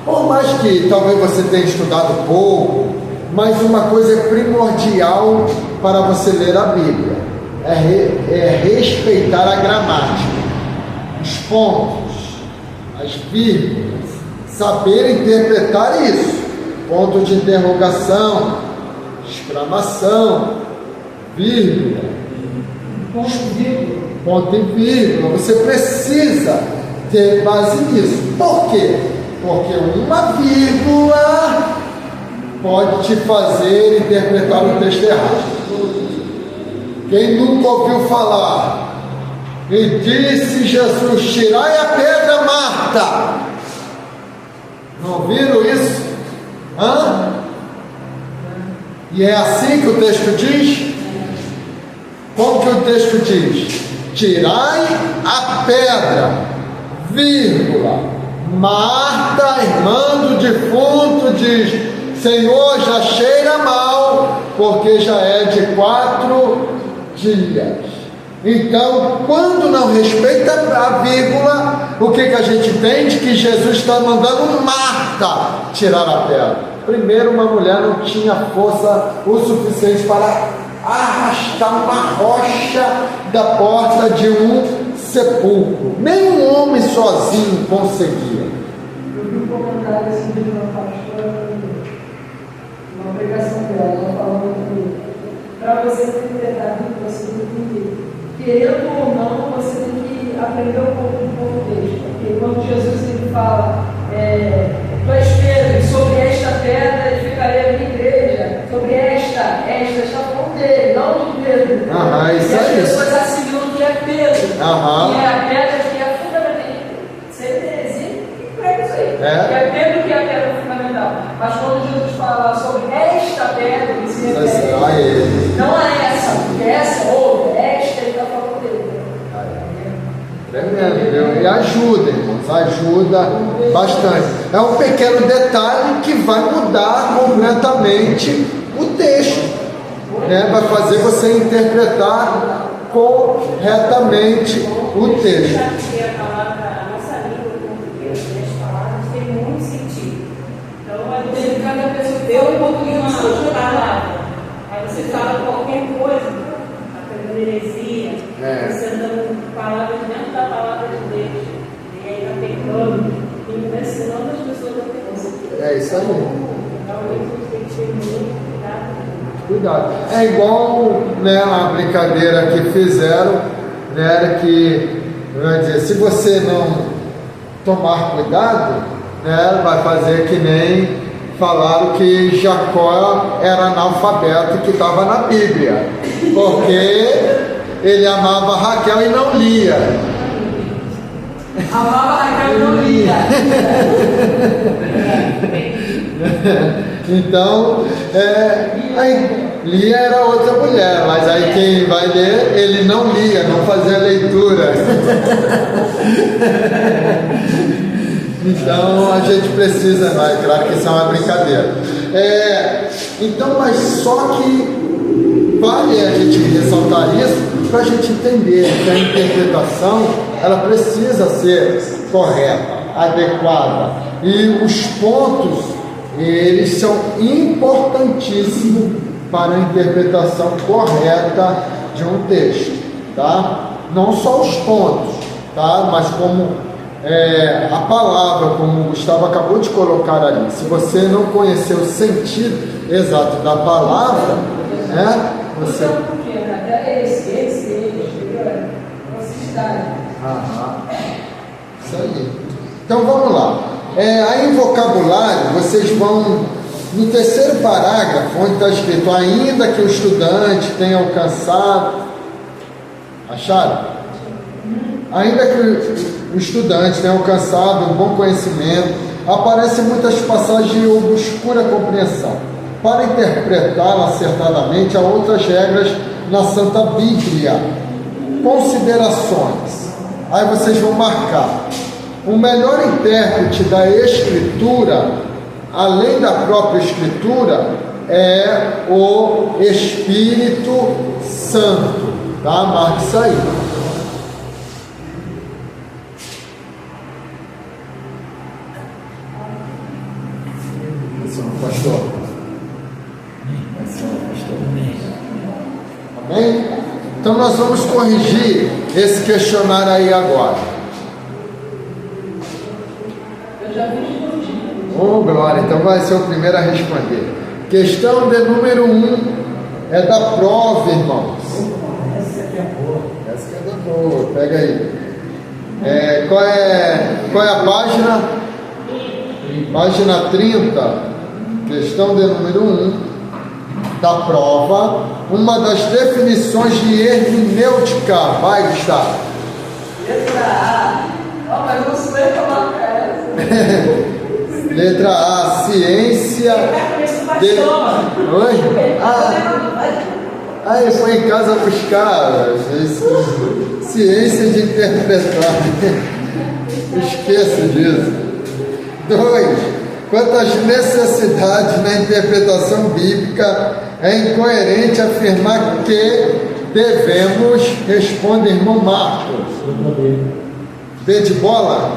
por mais que talvez você tenha estudado pouco, mas uma coisa é primordial para você ler a Bíblia, é respeitar a gramática, os pontos, as vírgulas, saber interpretar isso, ponto de interrogação, exclamação, vírgula, ponto e vírgula. Você precisa ter base nisso. Por quê? Porque uma vírgula pode te fazer interpretar o texto errado. Quem nunca ouviu falar: e disse Jesus, tirai a pedra, Marta. Não viram isso? E é assim que o texto diz? Como que o texto diz? Tirai a pedra, vírgula. Marta, irmã do defunto, diz: Senhor, já cheira mal, porque já é de 4 dias. Então, quando não respeita a vírgula, o que a gente entende? Que Jesus está mandando Marta tirar a pedra. Primeiro, uma mulher não tinha força o suficiente para arrastar uma rocha da porta de um sepulcro. Nem um homem sozinho conseguia. Eu vi um comentário assim de uma pastora, uma pregação dela, ela falando que para você interpretar a Bíblia, você tem que, querendo ou não, você tem que aprender um pouco do contexto. Porque quando Jesus ele fala, tu és Pedro, sobre esta pedra edificarei a minha igreja, sobre esta está falando dele, não de Pedro. Isso e as aí. pessoas assimilam que é Pedro, que é a pedra que é fundamental. Sempre heresia e prega isso aí. Que é Pedro que é a pedra fundamental. Mas quando Jesus fala sobre esta pedra, ele se refere a ele. Não a essa, porque essa é outra, esta ele está falando dele. Tremendo, viu? E ajuda, irmãos, ajuda bastante. É um pequeno detalhe que vai mudar completamente o texto, né? Vai fazer você interpretar corretamente o texto. A nossa língua portuguesa, as palavras têm muito sentido. Então, cada pessoa deu em português uma palavra. Aí você fala qualquer coisa, aprendendo heresia, você dando palavras dentro da palavra de Deus. E aí está pecando, e ensinando as pessoas a pecar. É isso aí. Realmente a gente tem que ter muito Cuidado. É igual, né, a brincadeira que fizeram, né, que vai dizer, se você não tomar cuidado, né, vai fazer que nem falaram que Jacó era analfabeto que estava na Bíblia, porque ele amava Raquel e não lia. Amava Raquel e não lia. Então, lia era outra mulher, mas aí quem vai ler, ele não lia, não fazia leitura. Então a gente precisa, não é claro que isso é uma brincadeira. Então, mas só que vale a gente ressaltar isso para a gente entender que a interpretação ela precisa ser correta, adequada, e os pontos eles são importantíssimos para a interpretação correta de um texto, tá? Não só os pontos, tá? Mas como a palavra, como o Gustavo acabou de colocar ali. Se você não conhecer o sentido exato da palavra, você... Isso aí. Então vamos lá. Aí em vocabulário, vocês vão no terceiro parágrafo, onde está escrito ainda que o estudante tenha alcançado. Acharam? Ainda que o estudante tenha alcançado um bom conhecimento, aparecem muitas passagens de obscura compreensão. Para interpretá-la acertadamente, há outras regras na Santa Bíblia. Considerações. Aí vocês vão marcar. O melhor intérprete da Escritura, além da própria Escritura, é o Espírito Santo. Tá? Marque isso aí. Pastor. Amém? Então nós vamos corrigir esse questionário aí agora. Eu já vi de corrigir. Oh, glória, então vai ser o primeiro a responder. Questão de número 1 é da prova, irmãos. Essa aqui é boa. Essa aqui é boa, pega aí. Qual é a página? Página 30. Questão de número 1 da prova, uma das definições de hermenêutica. Vai, Gustavo. Letra A. Ó, mas não sei falar essa. Letra A, ciência de... Oi? Aí foi em casa buscar ciência de interpretar. Esqueça disso. 2. Quanto às necessidades na interpretação bíblica, é incoerente afirmar que devemos, responde irmão Marcos. B de bola?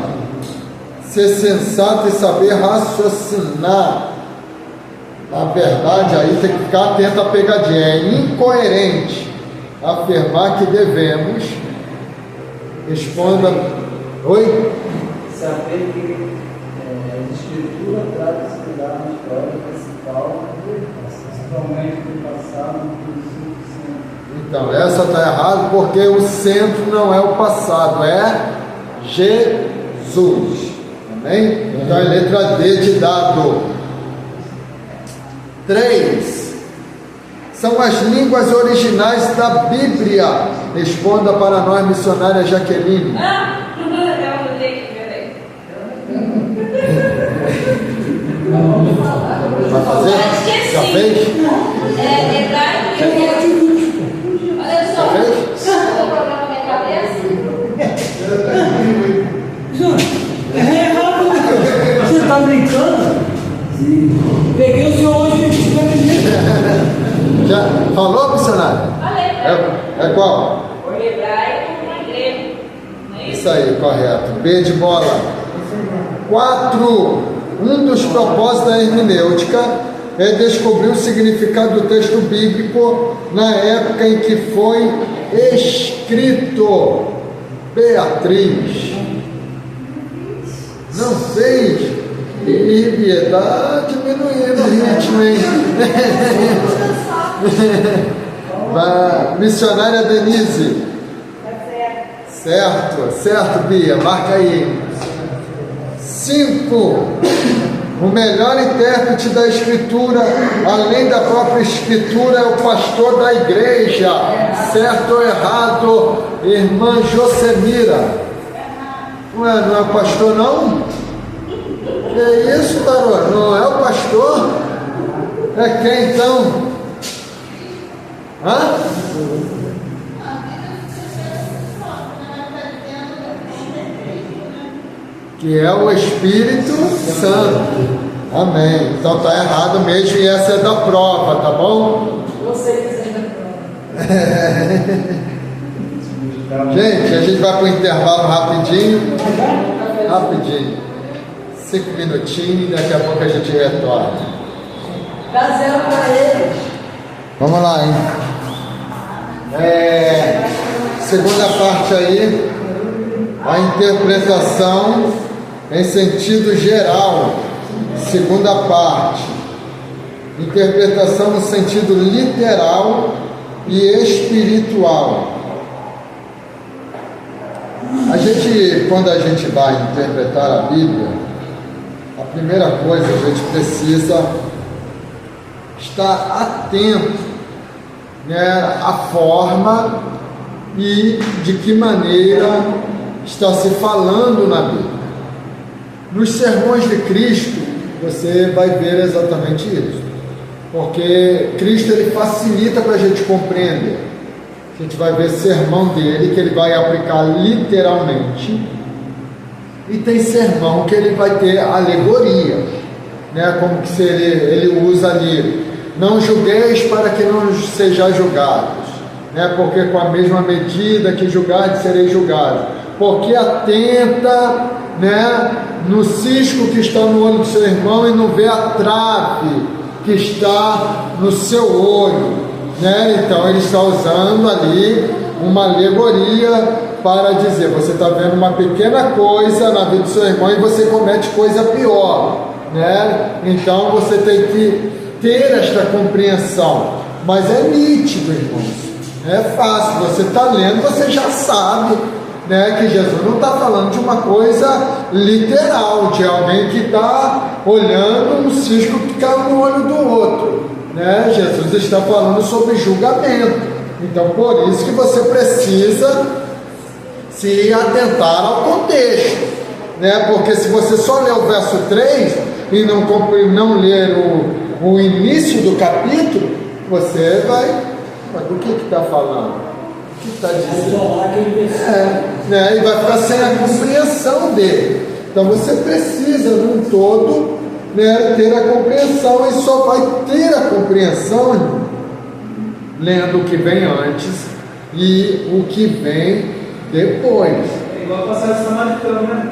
Ser sensato e saber raciocinar. Na verdade, aí tem que ficar atento à pegadinha. É incoerente afirmar que devemos, responda. Oi? Saber que a Escritura trata-se da história principal, principalmente do passado, do presente. Então, essa está errada porque o centro não é o passado, é Jesus. Amém? Então é letra D de dado. 3. São as línguas originais da Bíblia. Responda para nós, missionária Jaqueline. Vai fazer? Já fez? Hebraico e olha só, Já fez? o programa na minha cabeça. Você está brincando? Sim. Peguei o senhor hoje e Já falou, missionário? Falei. É qual? O hebraico e o grego. Não é isso? Isso aí, correto. B de bola. 4. Um dos propósitos da hermenêutica é descobrir o significado do texto bíblico na época em que foi escrito. Beatriz. Não fez? Bíblia, está diminuindo o ritmo, hein? Missionária Denise. Certo, Bia, marca aí. 5. O melhor intérprete da Escritura, além da própria Escritura, é o pastor da igreja. Certo ou errado, irmã Josemira? Não é o pastor, não? Que isso, garoto? Não é o pastor? É quem então? Hã? Que é o Espírito Santo. Amém. Então tá errado mesmo e essa é da prova, tá bom? Vocês ainda prova. Gente, a gente vai para o intervalo rapidinho. Rapidinho. 5 minutinhos, daqui a pouco a gente retorna. Dá 0 para eles. Vamos lá, hein? Segunda parte aí, a interpretação em sentido geral. Segunda parte, interpretação no sentido literal e espiritual. Quando a gente vai interpretar a Bíblia, a primeira coisa a gente precisa estar atento, né, à forma e de que maneira está se falando na Bíblia. Nos sermões de Cristo, você vai ver exatamente isso, porque Cristo ele facilita para a gente compreender. A gente vai ver sermão dele que ele vai aplicar literalmente, e tem sermão que ele vai ter alegoria, né? Como que ele usa ali: não julgueis para que não sejais julgados, né? Porque com a mesma medida que julgardes sereis julgados. Porque atenta, né, no cisco que está no olho do seu irmão e não vê a trave que está no seu olho, né? Então ele está usando ali uma alegoria para dizer: você está vendo uma pequena coisa na vida do seu irmão e você comete coisa pior, né? Então você tem que ter esta compreensão. Mas é nítido, irmãos, é fácil, você está lendo, você já sabe, né, que Jesus não está falando de uma coisa literal, de alguém que está olhando um cisco que cai no olho do outro, né? Jesus está falando sobre julgamento. Então por isso que você precisa se atentar ao contexto, né? Porque se você só ler o verso 3 e não ler o início do capítulo, você vai, mas do que está falando? O que está dizendo? Né? E vai ficar sem a compreensão dele. Então você precisa, num todo, né, ter a compreensão, e só vai ter a compreensão lendo o que vem antes e o que vem depois. É igual a passagem samaritana, né?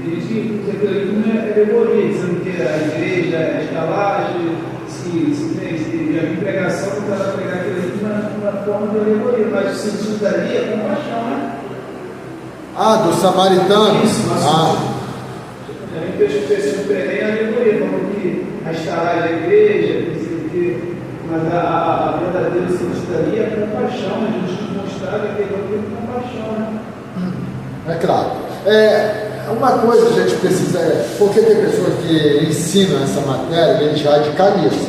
Ele diz que é alegoria, dizendo que a igreja, a estalagem, se a pregação, o cara pregar aquilo aqui na forma de alegoria, mas o sentido dali é compaixão, né? Do samaritano? Isso, também pessoas pregam a alegoria, falando que a estalagem da igreja, mas a verdadeira sentido dali é compaixão, né? A gente mostrar que aquele aqui é compaixão, né? É claro. Uma coisa a gente precisa, porque tem pessoas que ensinam essa matéria e eles radicalizam,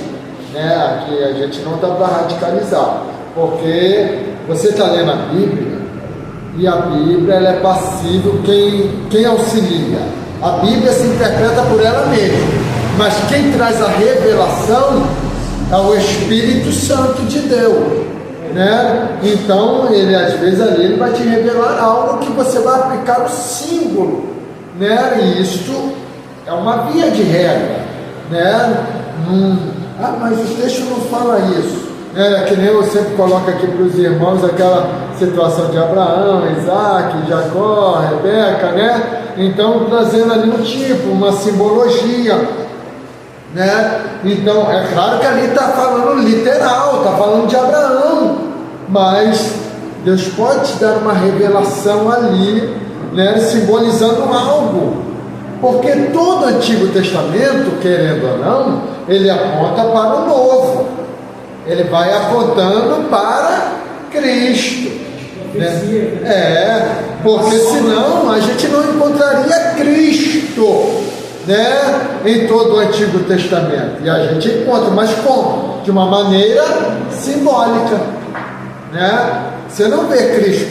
né? Aqui a gente não dá para radicalizar, porque você está lendo a Bíblia, e a Bíblia ela é passível, quem auxilia? A Bíblia se interpreta por ela mesma, mas quem traz a revelação é o Espírito Santo de Deus, né? Então ele às vezes ali ele vai te revelar algo que você vai aplicar o símbolo, né? E isto é uma via de regra, né? Mas o texto não fala isso, né? Que nem eu sempre coloco aqui para os irmãos aquela situação de Abraão, Isaac, Jacó, Rebeca, né? Então trazendo ali um tipo, uma simbologia, né? Então é claro que ali está falando literal, está falando de Abraão, mas Deus pode te dar uma revelação ali, né, simbolizando algo, porque todo o Antigo Testamento, querendo ou não, ele aponta para o Novo, ele vai apontando para Cristo, né? Porque senão a gente não encontraria Cristo, né, em todo o Antigo Testamento, e a gente encontra, mas como? De uma maneira simbólica, né? Você não vê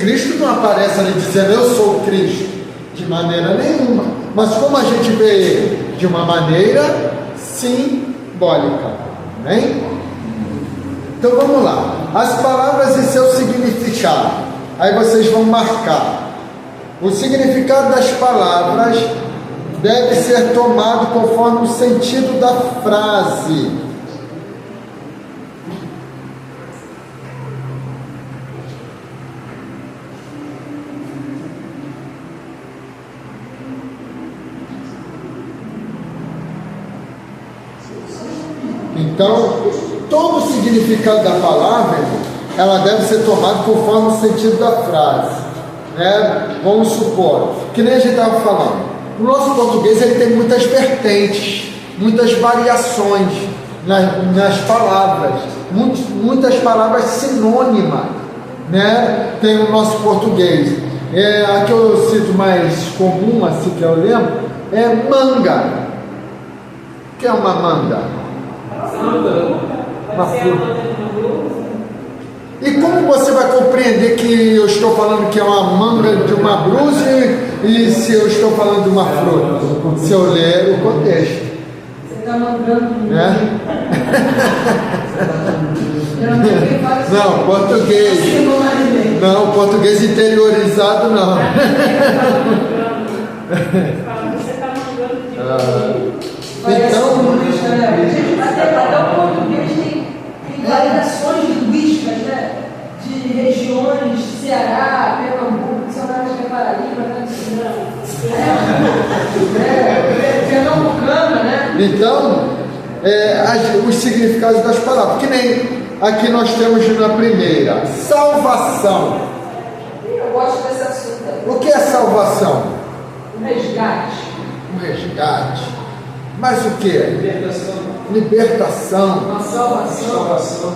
Cristo não aparece ali dizendo eu sou Cristo, de maneira nenhuma, mas como a gente vê ele? De uma maneira simbólica, amém? Então vamos lá. As palavras e seu significado. Aí vocês vão marcar. O significado das palavras deve ser tomado conforme o sentido da frase. Então, todo o significado da palavra, ela deve ser tomada conforme o sentido da frase, né? Vamos supor, que nem a gente estava falando, o nosso português ele tem muitas vertentes, muitas variações nas palavras, muitas palavras sinônimas, né? Tem o nosso português. A que eu cito mais comum, assim que eu lembro, é manga. O que é uma manga? Uma fruta. E como você vai compreender que eu estou falando que é uma manga de uma blusa e se eu estou falando de uma fruta? Se eu ler o contexto. Você está mandando. Né? Não, português. Não, português interiorizado não. Você está mandando de Então, até o português tem variações linguísticas, né? De regiões, Ceará, Pernambuco, São Paulo, Paraíba, né? Pernambucana, né? então os significados das palavras, que nem aqui nós temos na primeira, salvação. Eu gosto desse assunto. O que é salvação? Um resgate. Um resgate. Mas o que? Libertação. Libertação. Uma salvação. Salvação.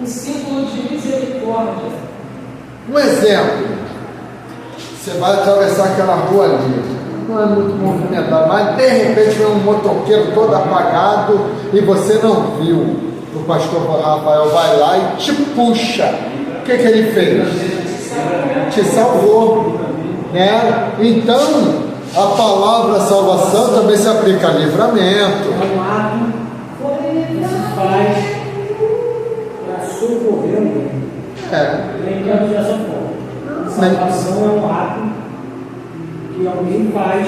Um símbolo de misericórdia. Um exemplo. Você vai atravessar aquela rua ali. Não é muito movimentado, mas de repente vem um motoqueiro todo apagado e você não viu. O pastor Rafael vai lá e te puxa. O que ele fez? Te salvou. Né? Então, a palavra salvação também se aplica a livramento. É um ato que se faz para socorrer alguém. Lembrando dessa forma. Salvação é um ato que alguém faz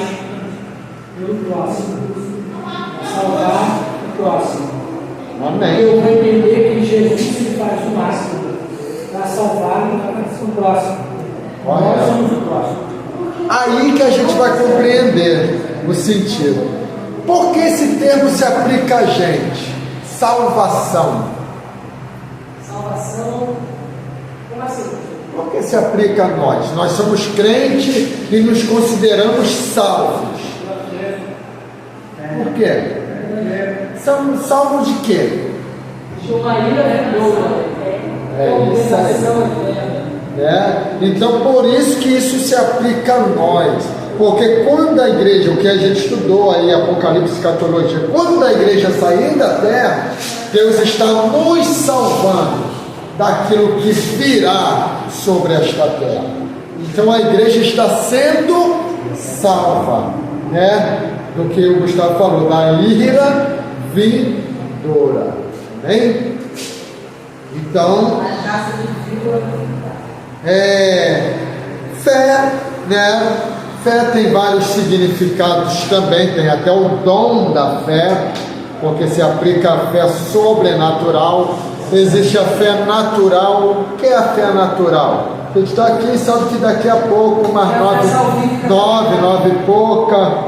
pelo próximo. Salvar o próximo. Amém. Eu vou entender que Jesus faz o máximo para salvar o próximo. Nós somos o próximo. Aí que a gente vai compreender o sentido. Por que esse termo se aplica a gente? Salvação. Salvação. Como assim? Por que se aplica a nós? Nós somos crentes e nos consideramos salvos. Por quê? Somos salvos de quê? De uma ira boa. Isso aí. Então, por isso que isso se aplica a nós. Porque quando a igreja, o que a gente estudou aí, Apocalipse, Escatologia, quando a igreja sair da terra, Deus está nos salvando daquilo que virá sobre esta terra. Então, a igreja está sendo salva, né? Do que o Gustavo falou, da ira vindoura. Amém? Então, fé, né? Fé tem vários significados também, tem até o dom da fé, porque se aplica a fé sobrenatural. Existe a fé natural. O que é a fé natural? A gente está aqui e sabe que daqui a pouco, umas 9 e pouca,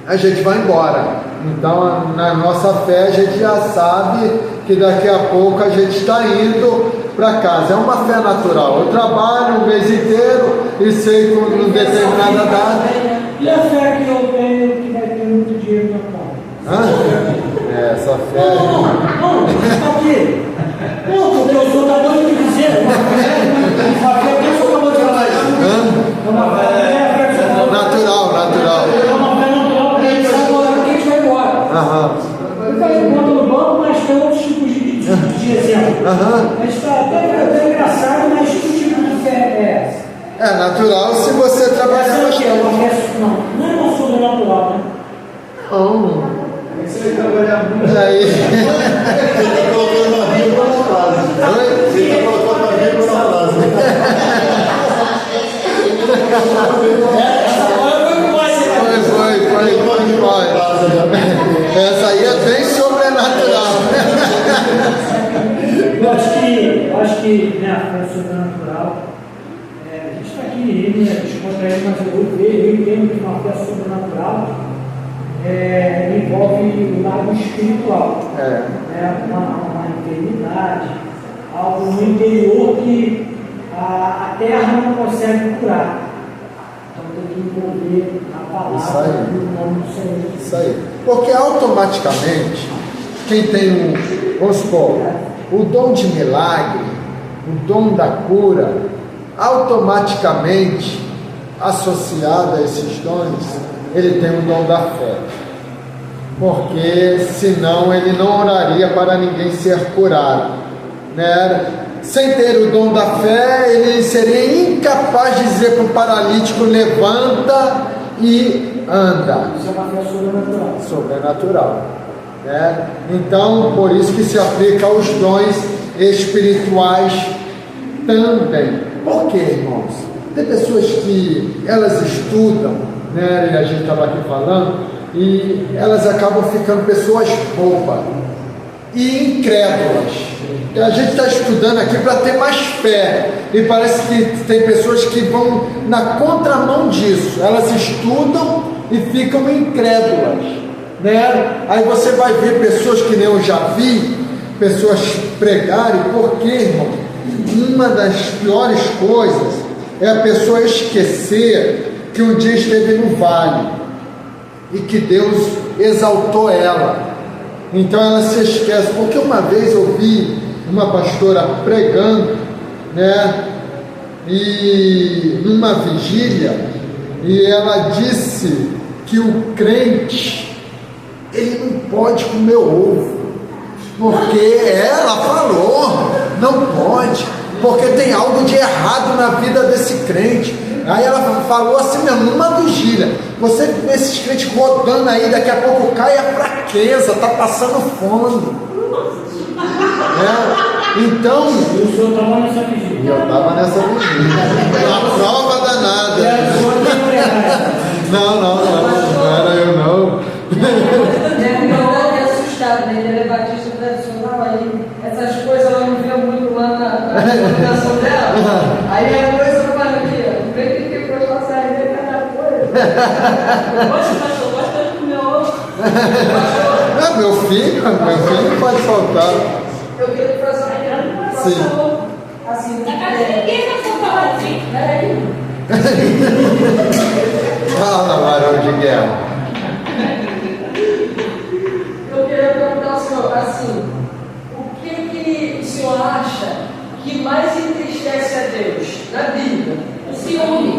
a gente vai embora. Então, na nossa fé, a gente já sabe que daqui a pouco a gente está indo para casa. É uma fé natural. Eu trabalho o mês inteiro e sei que em determinada data. E a fé que eu tenho que vai ter muito dinheiro na conta? Essa fé. Não, aqui. Não, porque o senhor está dando de dizer. A fé que o senhor acabou de falar. É uma fé natural. É uma fé natural que a gente sabe agora que a gente vai embora. Eu falei conta no banco, mas tem outros tipos de exemplo. A gente está até engraçado, mas que tipo de fé é essa? É natural se você trabalhar Essa bastante. é uma fé, não é uma sobrenatural, né? Não. Você vai trabalhar muito. Aí. Ele está colocando uma vírgula. bem sobrenatural. Eu acho que né, a fé sobrenatural, a gente está aqui, né, descontraído, mas eu entendo que uma fé sobrenatural envolve o lado espiritual, uma enfermidade, algo no interior que a terra não consegue curar. Então tem que envolver a palavra e o nome do Senhor. Isso aí. Porque automaticamente, quem tem vamos supor, o dom de milagre, o dom da cura, automaticamente associado a esses dons, ele tem o dom da fé. Porque senão ele não oraria para ninguém ser curado, né? Sem ter o dom da fé, ele seria incapaz de dizer para o paralítico: levanta e anda. Isso é uma fé sobrenatural. Sobrenatural, né? Então, por isso que se aplica aos dons espirituais também. Por quê, irmãos? Tem pessoas que elas estudam, né? E a gente estava aqui falando, e elas acabam ficando pessoas bobas e incrédulas. A gente está estudando aqui para ter mais fé, e parece que tem pessoas que vão na contramão disso. Elas estudam e ficam incrédulas, né? Aí você vai ver pessoas que nem eu já vi, pessoas pregarem. Porque, irmão, uma das piores coisas é a pessoa esquecer que um dia esteve no vale e que Deus exaltou ela. Então ela se esquece. Porque uma vez eu vi uma pastora pregando, né, e numa vigília, e ela disse que o crente, ele não pode comer ovo, porque ela falou, não pode, porque tem algo de errado na vida desse crente. Aí ela falou assim mesmo, numa vigília: você vê esses crentes rodando aí, daqui a pouco cai a fraqueza, tá passando fome. Então, E o senhor estava nessa vigília. eu estava nessa vigília, uma prova danada. Não era eu não. Ele é assustado, né? Ele é batista tradicional, aí essas coisas ela não vê muito lá na comunicação dela. Aí a coisa eu falo aqui, ó, vem que depois passar e ver cada coisa. Poxa, pastor, gosta de comer ovo? Meu filho não pode faltar. Eu queria fazer uma Sim. assim, Na casa de ninguém vai falar assim. Fala, varão de guerra. Eu queria perguntar ao senhor, assim, o que o senhor acha que mais entristece a Deus na Bíblia? O ciúme.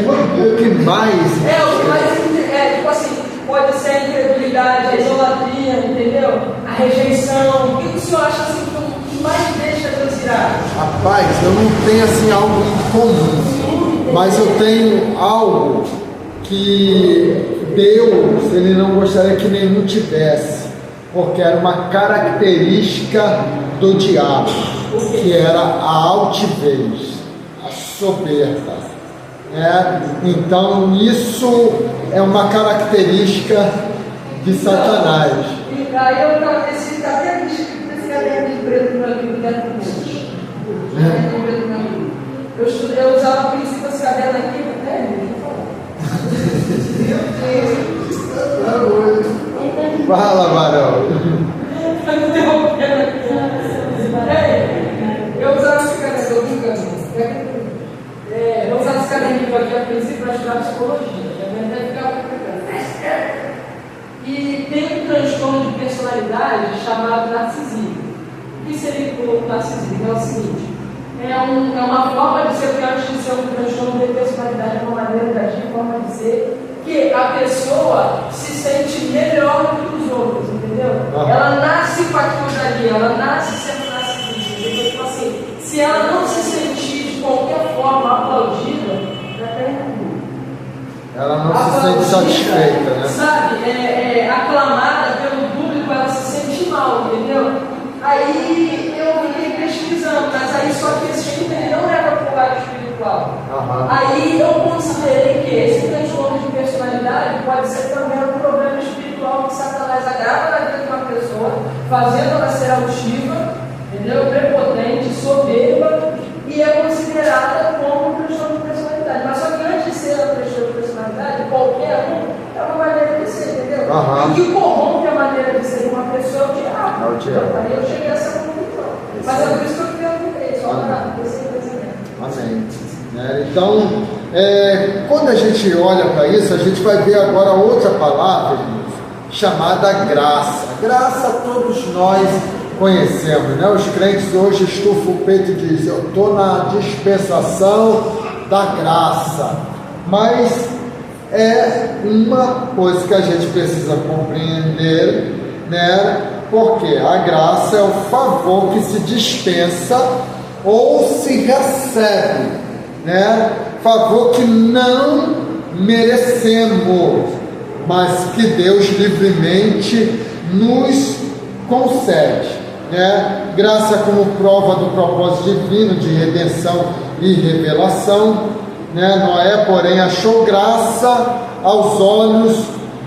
O que mais? O que mais tipo assim, pode ser a incredulidade, a idolatria, entendeu? A rejeição. O que o senhor acha assim que mais deixa Deus irado? Rapaz, eu não tenho assim algo em comum, mas eu tenho algo que Deus, ele não gostaria que nenhum tivesse, porque era uma característica do diabo, que era a altivez, a soberba. Então isso é uma característica de Satanás. E aí eu estava nesse caderno de preto no meu livro dentro do mundo. Eu usava o princípio desse caderno aqui, até Fala, varão. Eu usava esse caderno, estou brincando. Eu usava esse caderninho aqui a princípio para estudar psicologia. Até ficava brincando. E tem um transtorno de personalidade chamado narcisismo. O que seria o narcisismo? É o seguinte: é uma forma de ser, que antes de ser um transtorno de personalidade, é uma maneira de agir, uma forma de ser, que a pessoa se sente melhor do que os outros, entendeu? Ela nasce com aquilo dali, ela nasce sendo narcisista. Então, tipo assim, se ela não se sentir de qualquer forma aplaudida, já tem Ela não se sente satisfeita, né? Sabe, aclamada pelo público, ela se sente mal, entendeu? Aí eu fiquei pesquisando, mas aí só que esse tipo ele não era para o lado espiritual. Aí eu considerei que esse transtorno de personalidade pode ser também um problema fazendo ela ser altiva, entendeu? Prepotente, soberba, e é considerada como um transtorno de personalidade. Mas só que antes de ser um transtorno de personalidade, qualquer um é uma maneira de ser, entendeu? E que corrompe a maneira de ser de uma pessoa é o diabo. Aí eu cheguei a essa conclusão. Mas é por isso que eu perguntei, só para esse pensamento. Amém. Então, quando a gente olha para isso, a gente vai ver agora outra palavra, irmãos, chamada graça. Graça todos nós conhecemos, né? Os crentes hoje estufam o peito e dizem: eu estou na dispensação da graça. Mas é uma coisa que a gente precisa compreender, né? Porque a graça é o favor que se dispensa ou se recebe, né? Favor que não merecemos, mas que Deus livremente nos concede, né? Graça como prova do propósito divino de redenção e revelação, né? Noé, porém, achou graça aos olhos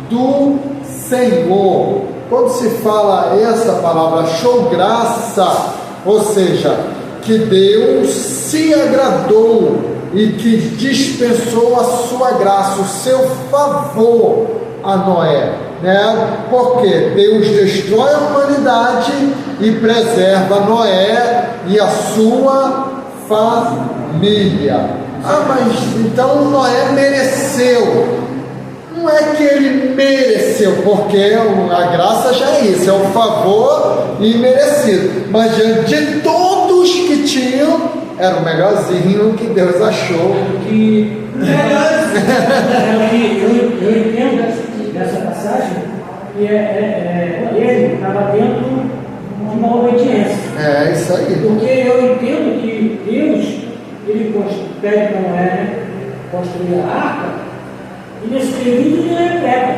do Senhor. Quando se fala essa palavra, achou graça, ou seja, que Deus se agradou e que dispensou a sua graça, o seu favor a Noé, né? Porque Deus destrói a humanidade e preserva Noé e a sua família. Mas então Noé mereceu. Não é que ele mereceu, porque a graça já é isso, é o favor imerecido. Mas diante de todos que tinham, era o melhorzinho que Deus achou. Que eu entendo dessa passagem que ele estava dentro de uma obediência. É isso aí. Porque eu entendo que Deus, ele pede para Noé construir a arca, e nesse período ele pega.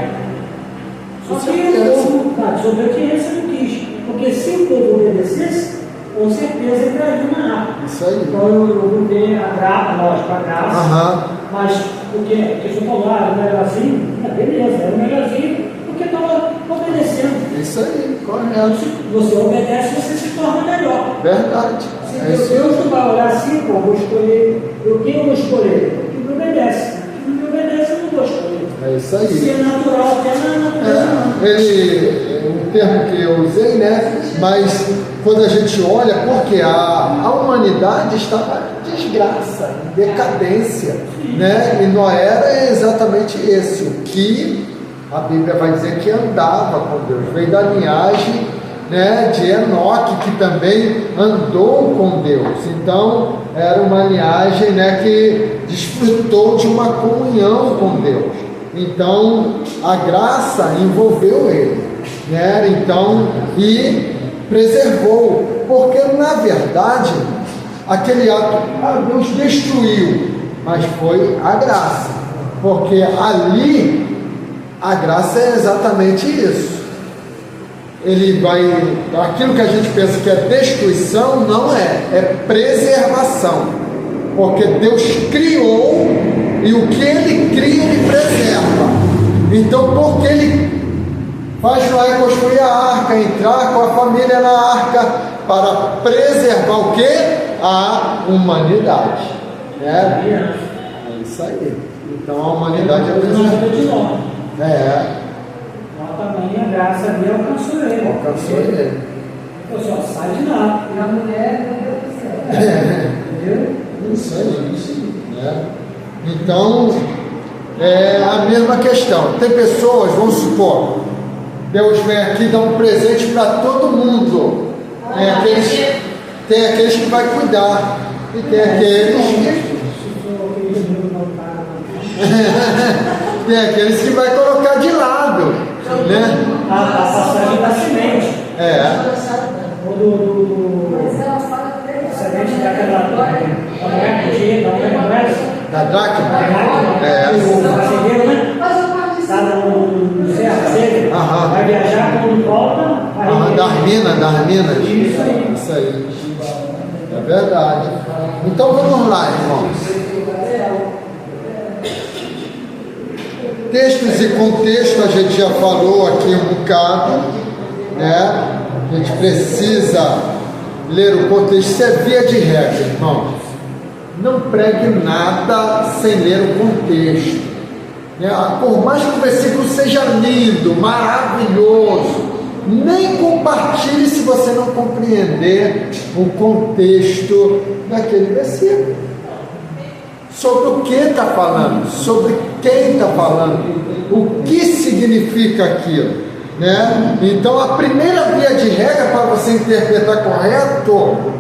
Só que o povo, na desobediência, não quis. Porque se o povo obedecesse, com certeza ele traria uma arca. Isso aí. Então eu botei a graça, lógico, a graça. Mas porque você falou, o melhorzinho, beleza, era o melhorzinho, porque estava obedecendo. Isso aí, correto. Se você obedece, você se torna melhor. Verdade. Se Deus não vai olhar assim, pô, vou escolher. Quem eu vou escolher? O que me obedece. O que me obedece, eu não vou escolher. É isso aí. Se é natural, até não é natural. Um termo que eu usei, né? Mas quando a gente olha, porque a humanidade estava em desgraça, em decadência, né? E Noé era exatamente esse, o que a Bíblia vai dizer que andava com Deus, veio da linhagem, né, de Enoque, que também andou com Deus. Então era uma linhagem, né, que desfrutou de uma comunhão com Deus. Então a graça envolveu ele, né? Então, e preservou, porque na verdade aquele ato, Deus destruiu, mas foi a graça, porque ali a graça é exatamente isso. Ele vai, aquilo que a gente pensa que é destruição, não é preservação, porque Deus criou e o que Ele cria, Ele preserva. Então, porque Ele faz Noé construir a arca, entrar com a família na arca, para preservar o que? A humanidade, né? É isso aí. Então a humanidade é preservada. Também a graça dele alcançou ele. Alcançou ele. Eu só sai de lá. E a mulher não deu certo. Entendeu? Isso aí. Né? Então, é a mesma questão. Tem pessoas, vamos supor, Deus vem aqui e dá um presente para todo mundo. Tem aqueles que vai cuidar. E tem aqueles tem aqueles que vai colocar de lado, né? A passagem da semente. A semente daquela da dracma? O fazendeiro, né? Está no céu, vai viajar, quando volta, das minas. Isso aí. É verdade. Então vamos lá, irmãos. Textos e contexto a gente já falou aqui um bocado, né? A gente precisa ler o contexto. Isso é via de regra, irmãos. Não pregue nada sem ler o contexto. Por mais que o versículo seja lindo, maravilhoso, nem compartilhe se você não compreender o contexto daquele versículo. Sobre o que está falando, sobre quem está falando, o que significa aquilo, né? Então a primeira via de regra para você interpretar correto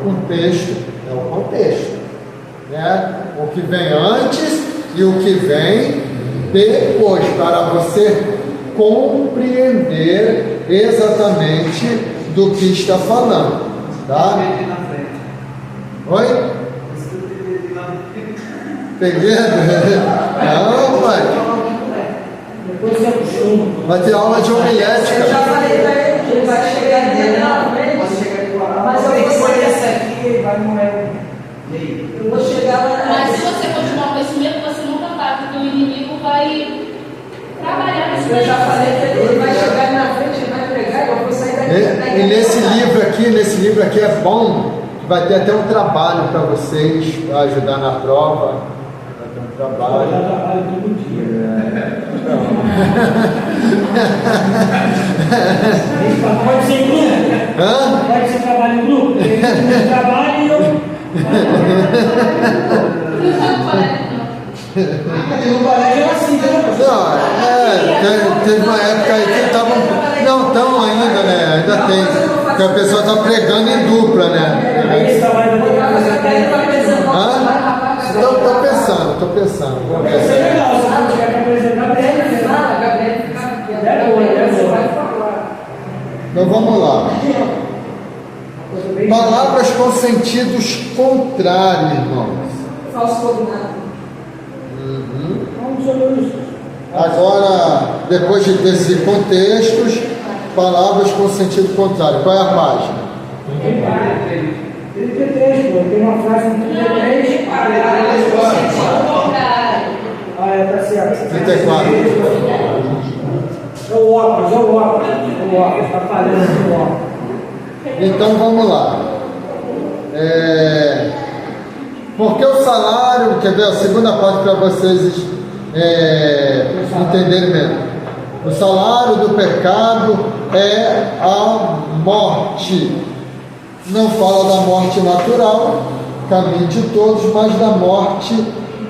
um texto é o contexto, né? O que vem antes e o que vem depois, para você compreender exatamente do que está falando, tá? Oi? Tem medo? Não, pai. Depois você acostuma. Vai ter aula de homilética. Eu já falei pra ele que ele vai chegar dentro na frente. Mas eu vou sair essa aqui, vai morrer. Eu vou chegar lá. Mas se você continuar com esse medo, você nunca vai, porque o inimigo vai trabalhar nesse Eu já falei pra ele vai chegar na frente, ele vai pregar, eu vou sair daqui. E nesse livro aqui é bom, vai ter até um trabalho para vocês, para ajudar na prova. Vai ter um trabalho. Eu trabalho todo dia. Pode ser em grupo? Hã? Pode ser trabalho em grupo? Eu trabalho e eu. No colégio era assim, né? Não, teve uma época aí que estavam. Não estão ainda, né? Ainda tem. Que a pessoa está pregando em dupla, né? Aí esse trabalho da Hã? Estou pensando. Vamos Isso é ver. legal, se não tiver que apresentar, Então vamos lá. Palavras com sentidos contrários, irmãos. Falso combinado. Vamos sobre isso. Agora, depois desses contextos, palavras com sentido contrário. Qual é a página? 33, pô. Tem uma frase no 33. Tá certo. 34. É o óculos. Tá falhando o óculos. Então vamos lá. Porque o salário, quer ver a segunda parte para vocês entenderem mesmo. O salário do pecado é a morte. Não fala da morte natural, caminho de todos, mas da morte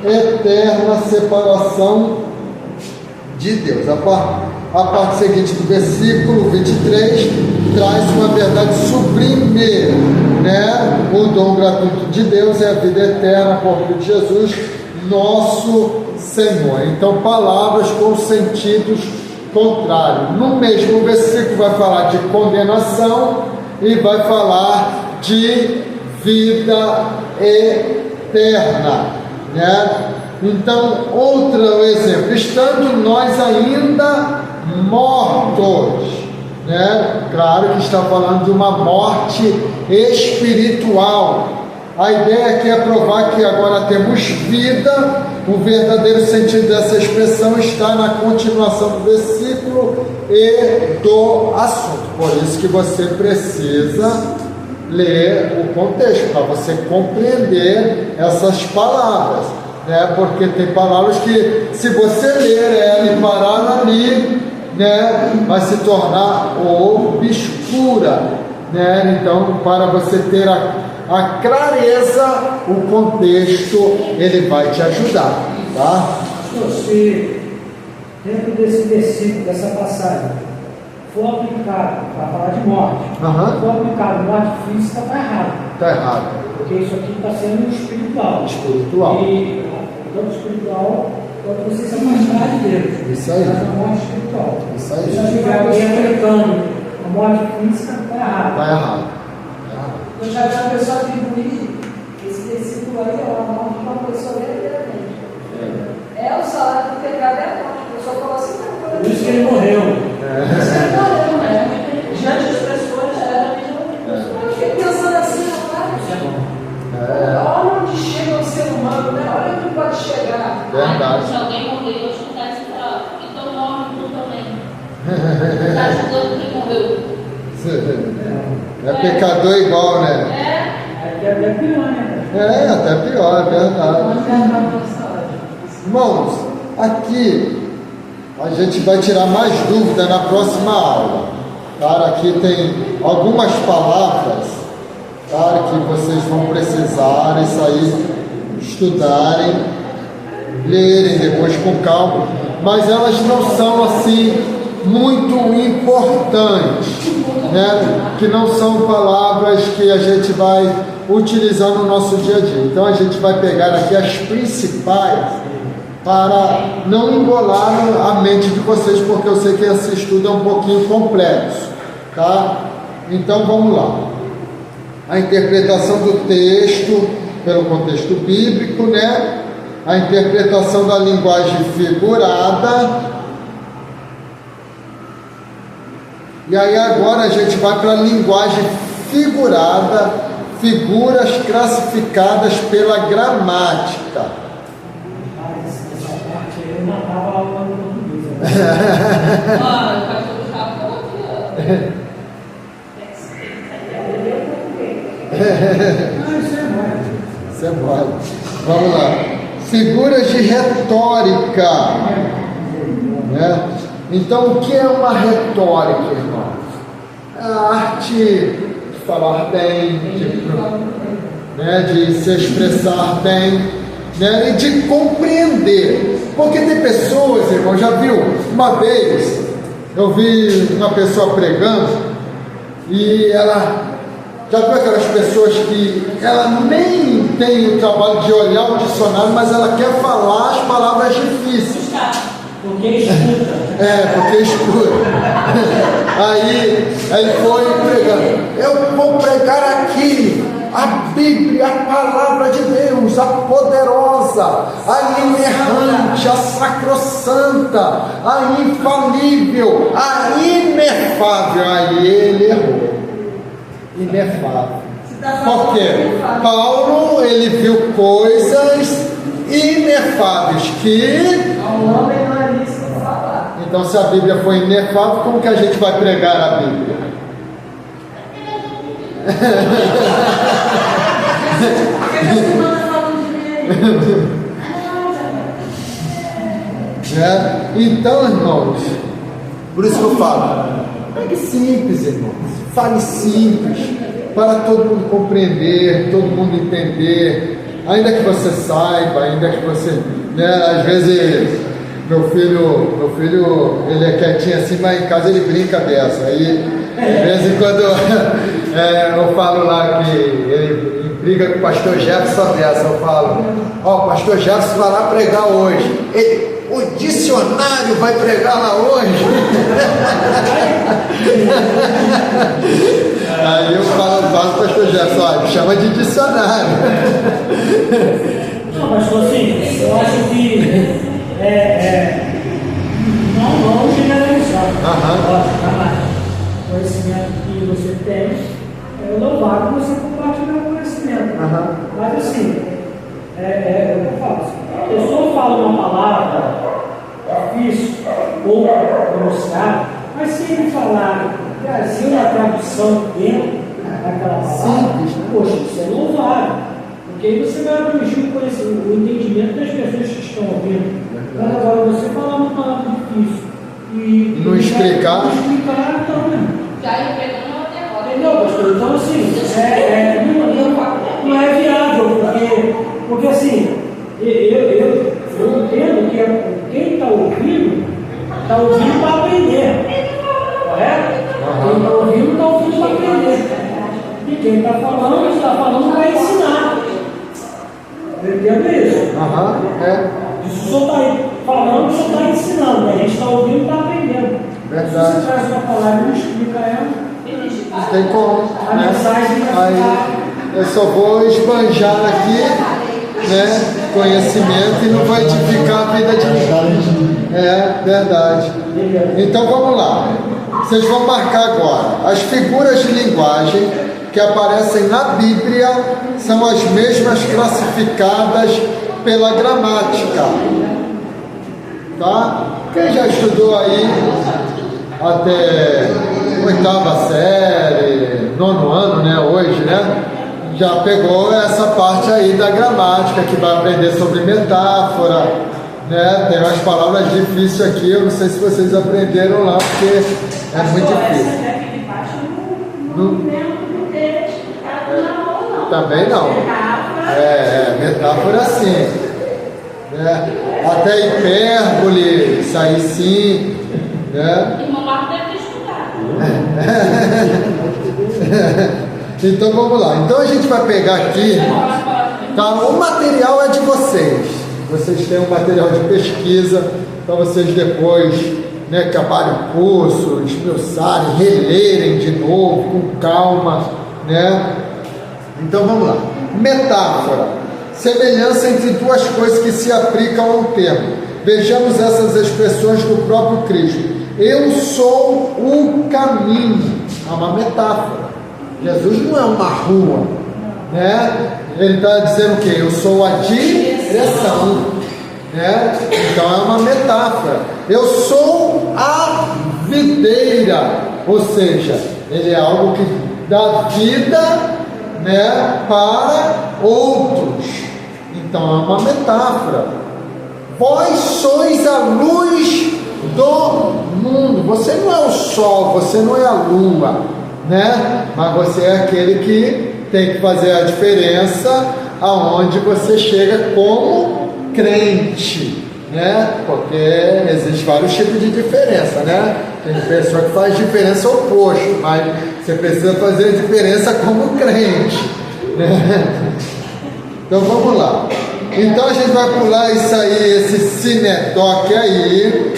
eterna, separação de Deus. A parte seguinte do versículo 23 traz uma verdade sublime, né? O dom gratuito de Deus é a vida eterna por meio de Jesus, nosso Senhor. Então, palavras com sentidos contrários. No mesmo versículo vai falar de condenação e vai falar de vida eterna, né? Então, outro exemplo, estando nós ainda mortos, né? Claro que está falando de uma morte espiritual. A ideia aqui é provar que agora temos vida. O verdadeiro sentido dessa expressão está na continuação do versículo e do assunto. Por isso que você precisa ler o contexto, para você compreender essas palavras, né? Porque tem palavras que, se você ler ela e parar ali, né, vai se tornar obscura, né? Então, para você ter a clareza, o contexto, ele vai te ajudar, tá? Se dentro desse versículo, dessa passagem, for aplicado para falar de morte, for aplicado morte física, está errado. Está errado. Porque isso aqui está sendo espiritual. Espiritual. E tanto espiritual quanto você se afastar de Deus. Isso aí. Mas a morte espiritual. Isso aí. Se tiver alguém aplicando a morte física, está errado. Está errado. Eu já vi uma pessoa atribuir esse versículo aí a morte de uma pessoa verdadeiramente. É o salário do pecado, é a morte. A pessoa falou assim, não, Por isso que ele morreu. Você morreu, né? Diante das pessoas, eu fiquei pensando assim, rapaz. Olha onde chega o ser humano, né? Olha onde pode chegar. Verdade. Se alguém morreu, acho que está então morre tu também. Está ajudando quem morreu. É pecador igual, né? É até pior, né? É, até pior, é verdade. Irmãos, aqui a gente vai tirar mais dúvida na próxima aula. Cara, aqui tem algumas palavras, cara, que vocês vão precisar isso aí, estudarem, lerem depois com calma, mas elas não são assim muito importantes, né? Que não são palavras que a gente vai utilizar no nosso dia a dia. Então a gente vai pegar aqui as principais para não embolar a mente de vocês, porque eu sei que esse estudo é um pouquinho complexo, tá? Então vamos lá. A interpretação do texto pelo contexto bíblico, né? A interpretação da linguagem figurada. E aí agora a gente vai para a linguagem figurada, figuras classificadas pela gramática. Essa parte aí eu matava a aula do português. Ah, o pastor Gustavo falou aqui, Isso é mole. Vamos lá. Figuras de retórica, né? Então, o que é uma retórica, irmãos? É a arte de falar bem, de se expressar bem, né? E de compreender. Porque tem pessoas, irmão, já viu? Uma vez eu vi uma pessoa pregando e ela... Já viu aquelas pessoas que ela nem tem o trabalho de olhar o dicionário, mas ela quer falar as palavras difíceis. Porque escuta. Porque escuta. Aí foi pregando. Eu vou pregar aqui a Bíblia, a palavra de Deus, a poderosa, a inerrante, a sacrossanta, a infalível, a inefável. Aí ele errou. Inefável. Por quê? Paulo, ele viu coisas inefáveis que... Ao homem não é lícito falar. Então, se a Bíblia foi inefável, como que a gente vai pregar a Bíblia? Porque a semana falando de mim. Então, irmãos, por isso que eu falo, pegue simples, irmãos, fale simples, para todo mundo compreender, todo mundo entender, ainda que você saiba, ainda que você, às vezes, meu filho, ele é quietinho assim, mas em casa ele brinca dessa, aí, de vez em quando, eu falo lá que ele briga com o pastor Jefferson dessa, eu falo, o pastor Jefferson vai lá pregar hoje, o dicionário vai pregar lá hoje. Aí eu falo, pastor Jefferson, me chama de dicionário. Não, mas assim, eu acho que não generalizar. O conhecimento que você tem é louvável você compartilhar o conhecimento. Mas assim, é o que eu falo. A pessoa fala uma palavra difícil ou pronunciar, mas se ele falar trazer uma tradução dentro daquela palavra, poxa, isso é louvável, porque aí você vai atingir o entendimento das pessoas que estão ouvindo. Então, agora, você falar uma palavra difícil e não explicar, então, né? já empregando uma derrota. Entendeu, pastor? Então, assim, não é viável, porque assim, eu entendo que quem está ouvindo para aprender, correto? Quem está ouvindo está ouvindo para aprender. E quem está falando para ensinar. Eu entendo isso. Isso só está falando, só está ensinando. A gente está ouvindo e está aprendendo. Verdade. Se você traz uma palavra e explica ela, não tem como. a mensagem vai ficar. Eu só vou esbanjar aqui, conhecimento e não vai edificar a vida de ninguém. Verdade. Então vamos lá. Vocês vão marcar agora. As figuras de linguagem que aparecem na Bíblia são as mesmas classificadas pela gramática. Tá? Quem já estudou aí até oitava série, nono ano, né? Hoje, né? Já pegou essa parte aí da gramática, que vai aprender sobre metáfora, né? Tem umas palavras difíceis aqui, eu não sei se vocês aprenderam lá, porque é muito difícil. Essa daqui de baixo eu não lembro de ter ficado na aula, não. Também não. Metáfora sim. Né? Até hipérbole, isso aí sim. Né? Irmão Marco deve ter estudado. Então vamos lá. Então a gente vai pegar aqui, tá? O material é de vocês. Vocês têm um material de pesquisa para vocês depois, né, acabarem o curso, esmiuçarem, relerem de novo, com calma, né? Então vamos lá. Metáfora. Semelhança entre duas coisas que se aplicam a um termo. Vejamos essas expressões do próprio Cristo. Eu sou o caminho. É uma metáfora. Jesus não é uma rua, né? Ele está dizendo o quê? Eu sou a direção, né? Então é uma metáfora. Eu sou a videira, ou seja, ele é algo que dá vida, né, para outros. Então é uma metáfora. Vós sois a luz do mundo. Você não é o sol, você não é a lua, né? Mas você é aquele que tem que fazer a diferença aonde você chega como crente, né? Porque existe vários tipos de diferença, né? Tem pessoa que faz diferença oposto, mas você precisa fazer a diferença como crente, né? Então vamos lá. Então a gente vai pular isso aí, esse cinedoque aí.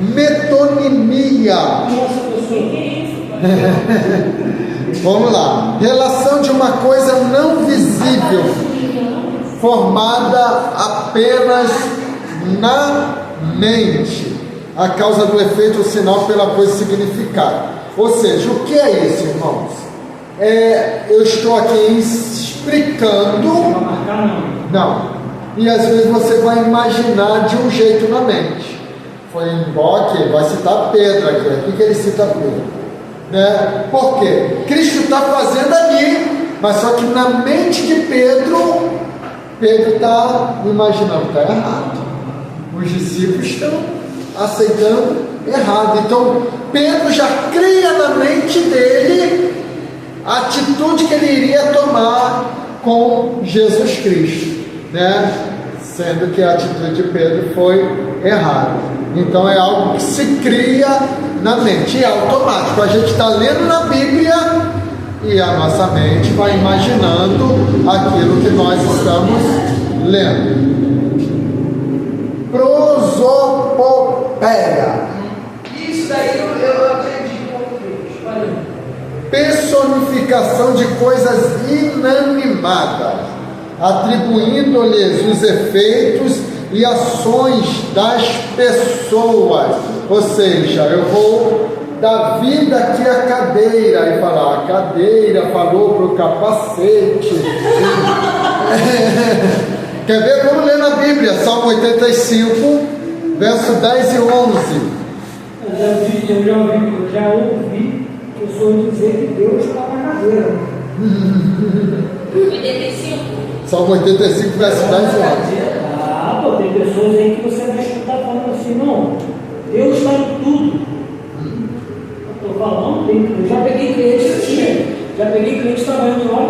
Metonimia. Vamos lá. Relação de uma coisa não visível, formada apenas na mente, a causa do efeito ou sinal pela coisa significada. Ou seja, o que é isso, irmãos? Eu estou aqui explicando. Não. E às vezes você vai imaginar de um jeito na mente. Foi em Boque, vai citar Pedro aqui. O que ele cita Pedro? Né? Por quê? Cristo está fazendo ali, mas só que na mente de Pedro está imaginando, está errado. Os discípulos estão aceitando errado. Então Pedro já cria na mente dele a atitude que ele iria tomar com Jesus Cristo, né? Sendo que a atitude de Pedro foi errada. Então é algo que se cria na mente, e é automático. A gente está lendo na Bíblia e a nossa mente vai imaginando aquilo que nós estamos lendo. Prosopopeia. Isso daí eu aprendi com Deus. Valeu. Personificação de coisas inanimadas, atribuindo-lhes os efeitos e ações das pessoas. Ou seja, eu vou dar vida aqui à cadeira e falar, a cadeira falou para o capacete. Quer ver? Vamos ler na Bíblia, Salmo 85, verso 10 e 11. Eu já ouvi pessoas dizer que Deus está na cadeira. 85. Salmo 85, verso 10 e 11. Tem pessoas aí que você vai escutar falando assim, não, Deus está em tudo. Eu estou falando, eu já peguei cliente assim, já peguei cliente trabalhando lá,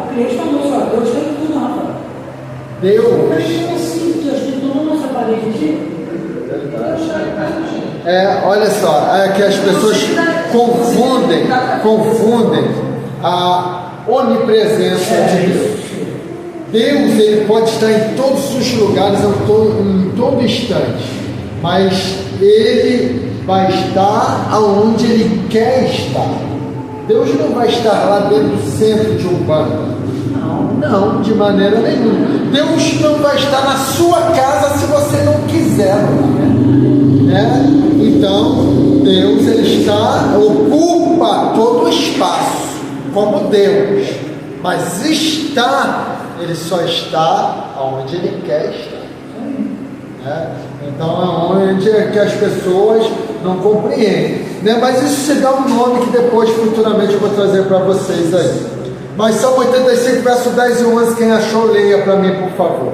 a cliente falou assim, Deus está em tudo, rapaz. Deus. Mas como assim, Deus tem tudo na nossa parede aqui? Olha só, é que as pessoas confundem a onipresença de Deus. Deus, ele pode estar em todos os lugares, em todo instante, mas ele vai estar aonde ele quer estar. Deus não vai estar lá dentro do centro de Umbanda. Não, de maneira nenhuma. Deus não vai estar na sua casa se você não quiser, né? Então, Deus, ele ocupa todo o espaço, como Deus, mas ele só está onde ele quer estar, né? Então é onde é que as pessoas não compreendem, né? Mas isso se dá um nome que depois, futuramente, eu vou trazer para vocês aí. Mas Salmo 85, verso 10 e 11, quem achou, leia para mim, por favor.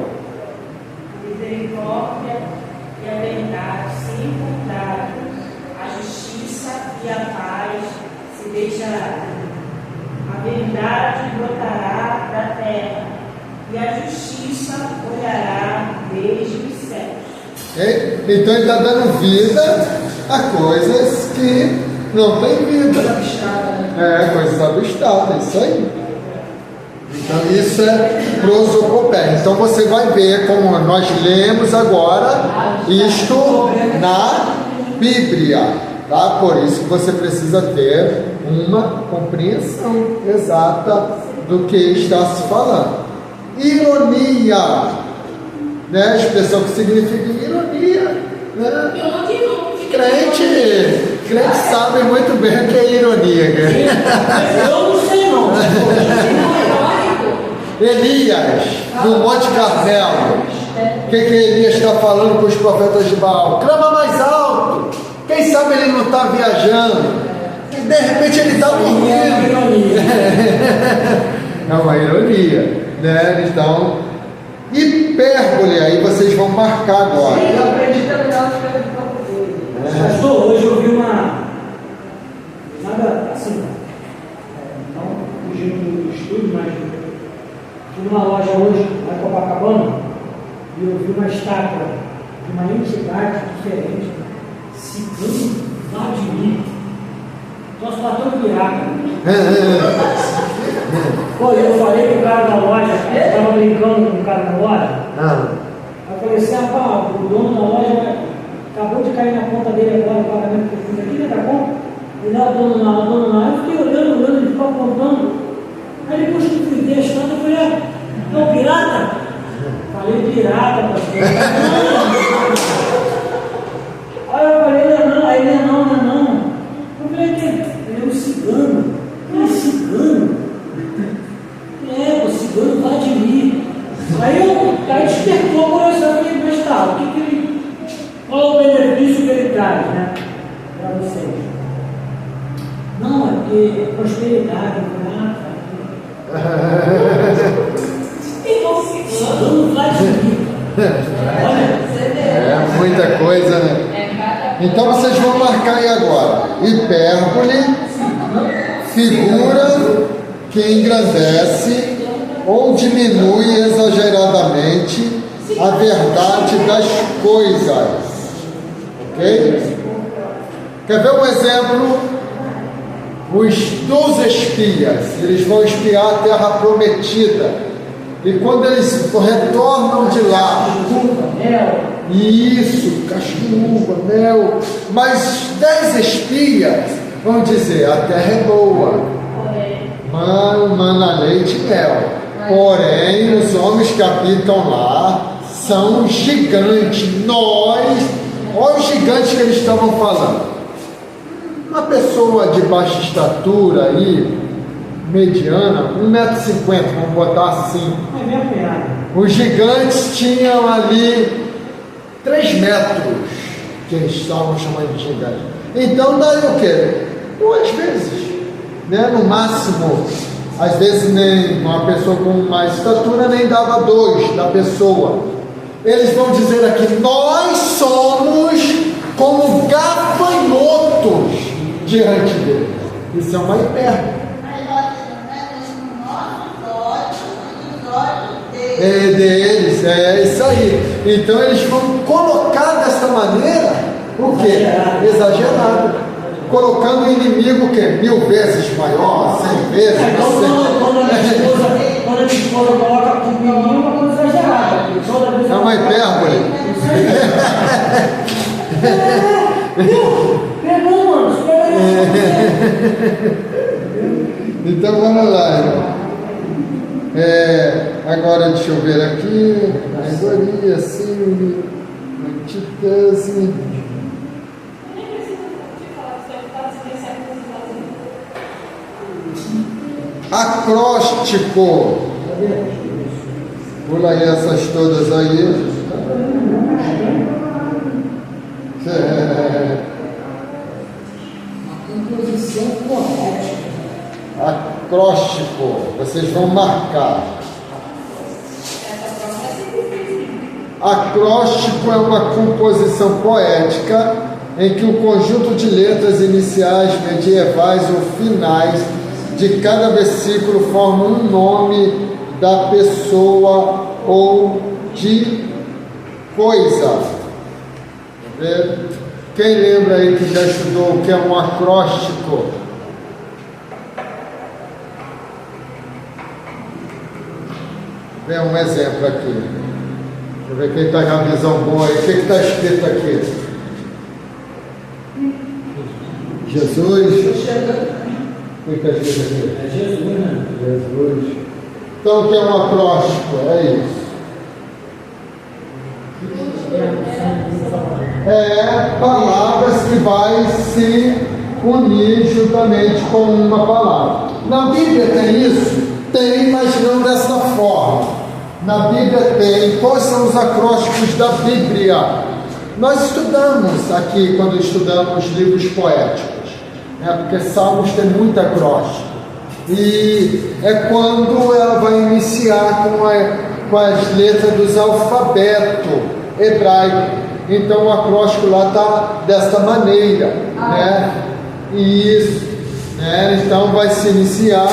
A misericórdia e a verdade se encontrarão, a justiça e a paz se deixarão. A verdade brotará da terra e a justiça olhará desde os céus. Então ele está dando vida a coisas que não têm vida. Coisas abstratas, isso aí. Então isso é prosopopeia. Então você vai ver como nós lemos agora isto na Bíblia, tá? Por isso que você precisa ter uma compreensão exata do que está se falando. Ironia, né? A expressão que significa ironia, né? Crente sabe muito bem o que é ironia, né? Eu não sei não. Elias, do Monte Carmelo. O que Elias está falando com os profetas de Baal? Clama mais alto. Quem sabe ele não está viajando. De repente ele está dormindo. É uma ironia, né? Então, hipérbole, aí vocês vão marcar agora. Eu aprendi também na escrever de português. Pastor, hoje eu vi nada assim, não fugindo do estudo, mas fui numa loja hoje, lá em Copacabana, e eu vi uma estátua de uma entidade diferente, Cigano Vladimir. Nosso patrão pirata. Pô, eu falei com o cara da loja, eu estava brincando com o cara da loja. Eu falei assim, rapaz, o dono da loja acabou de cair na conta dele agora, o pagamento que eu fiz aqui, né, tá bom? E lá, dono lá, eu fiquei olhando, ele ficou apontando. Aí depois que eu fui ver a estátua, eu falei, é o pirata? Falei, pirata, pastor. Aí eu falei, não, aí ele não. Eu falei, ele é um cigano. Ele é cigano? O cigano Vladimir. Aí despertou a curiosidade dele, mas tá, qual é o benefício que ele traz, né? Para vocês. Não, é porque é prosperidade, cigano Vladimir. É muita coisa, né? Então vocês vão marcar aí agora. Hipérbole, figura que engrandece ou diminui exageradamente a verdade das coisas. Ok? Quer ver um exemplo? Os 12 espias, eles vão espiar a terra prometida. E quando eles retornam de lá, isso, cascuva, mel, mas 10 espias vão dizer, a terra é boa, mana leite e mel, porém os homens que habitam lá são gigantes. Olha os gigantes que eles estavam falando. Uma pessoa de baixa estatura aí, mediana, 1,50 m, vamos botar assim. Os gigantes tinham ali 3 metros, que eles estavam chamando de gigante. Então daí o quê? 2 vezes, né? No máximo, às vezes nem uma pessoa com mais estatura nem dava 2 da pessoa. Eles vão dizer aqui, nós somos como gafanhotos diante dele. Isso é uma hipérbole. Deles, é isso aí. Então eles vão colocar dessa maneira o quê? Exagerado. Colocando o inimigo o quê? 1000 vezes maior, 100 vezes. Quando a esposa coloca o menino, é uma coisa exagerada. É uma hipérbole. Pegou, mano. Então vamos lá, irmão. Agora deixa eu ver aqui, alegoria, símile, antítese. Acróstico. Pula aí essas todas aí. Uma composição poética. Acróstico, vocês vão marcar. Acróstico é uma composição poética em que o conjunto de letras iniciais, medievais ou finais de cada versículo forma um nome da pessoa ou de coisa. Tá vendo? Quem lembra aí que já estudou o que é um acróstico? Vê um exemplo aqui. Deixa eu ver quem está com a visão boa aí. O que está escrito aqui? Jesus? O que está escrito aqui? É Jesus, né? Jesus. Então o que é um acróstico? É isso. É palavras que vai se unir juntamente com uma palavra. Na Bíblia tem isso? Tem, mas não dessa forma. Na Bíblia tem. Quais são os acrósticos da Bíblia? Nós estudamos aqui, quando estudamos livros poéticos, né? Porque Salmos tem muito acróstico. E é quando ela vai iniciar com as letras dos alfabeto hebraico. Então o acróstico lá está desta maneira, né? Isso, né? Então vai se iniciar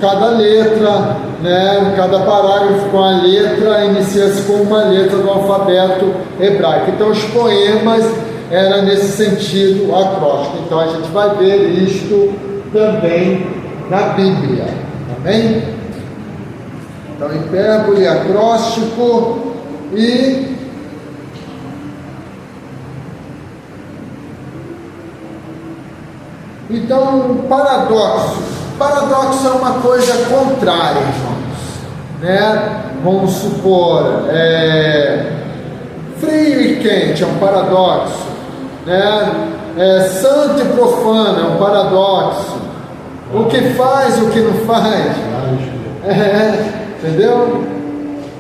cada letra, né? Cada parágrafo com a letra inicia-se com uma letra do alfabeto hebraico. Então os poemas eram nesse sentido acróstico. Então a gente vai ver isto também na Bíblia, amém? Então hipérbole, acróstico e então paradoxo. Paradoxo é uma coisa contrária, irmãos, né? Vamos supor, frio e quente é um paradoxo, né? Santo e profano é um paradoxo. O que faz e o que não faz. Entendeu?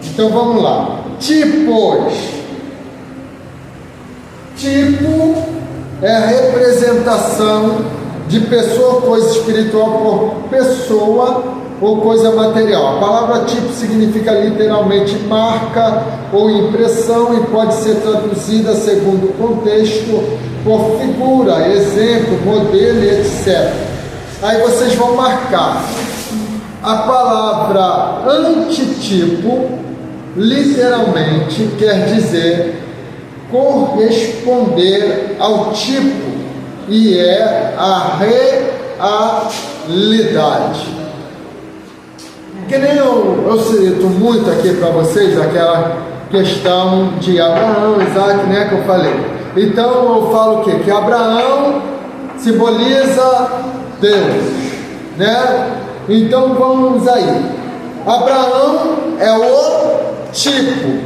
Então vamos lá. Tipos. Tipo é a representação de pessoa ou coisa espiritual por pessoa ou coisa material. A palavra tipo significa literalmente marca ou impressão e pode ser traduzida segundo o contexto por figura, exemplo, modelo, etc. Aí vocês vão marcar. A palavra antitipo literalmente quer dizer corresponder ao tipo e é a realidade. Que nem eu cito muito aqui para vocês aquela questão de Abraão, Isaac, né, que eu falei. Então eu falo o quê? Que Abraão simboliza Deus, né? Então vamos aí. Abraão é o tipo.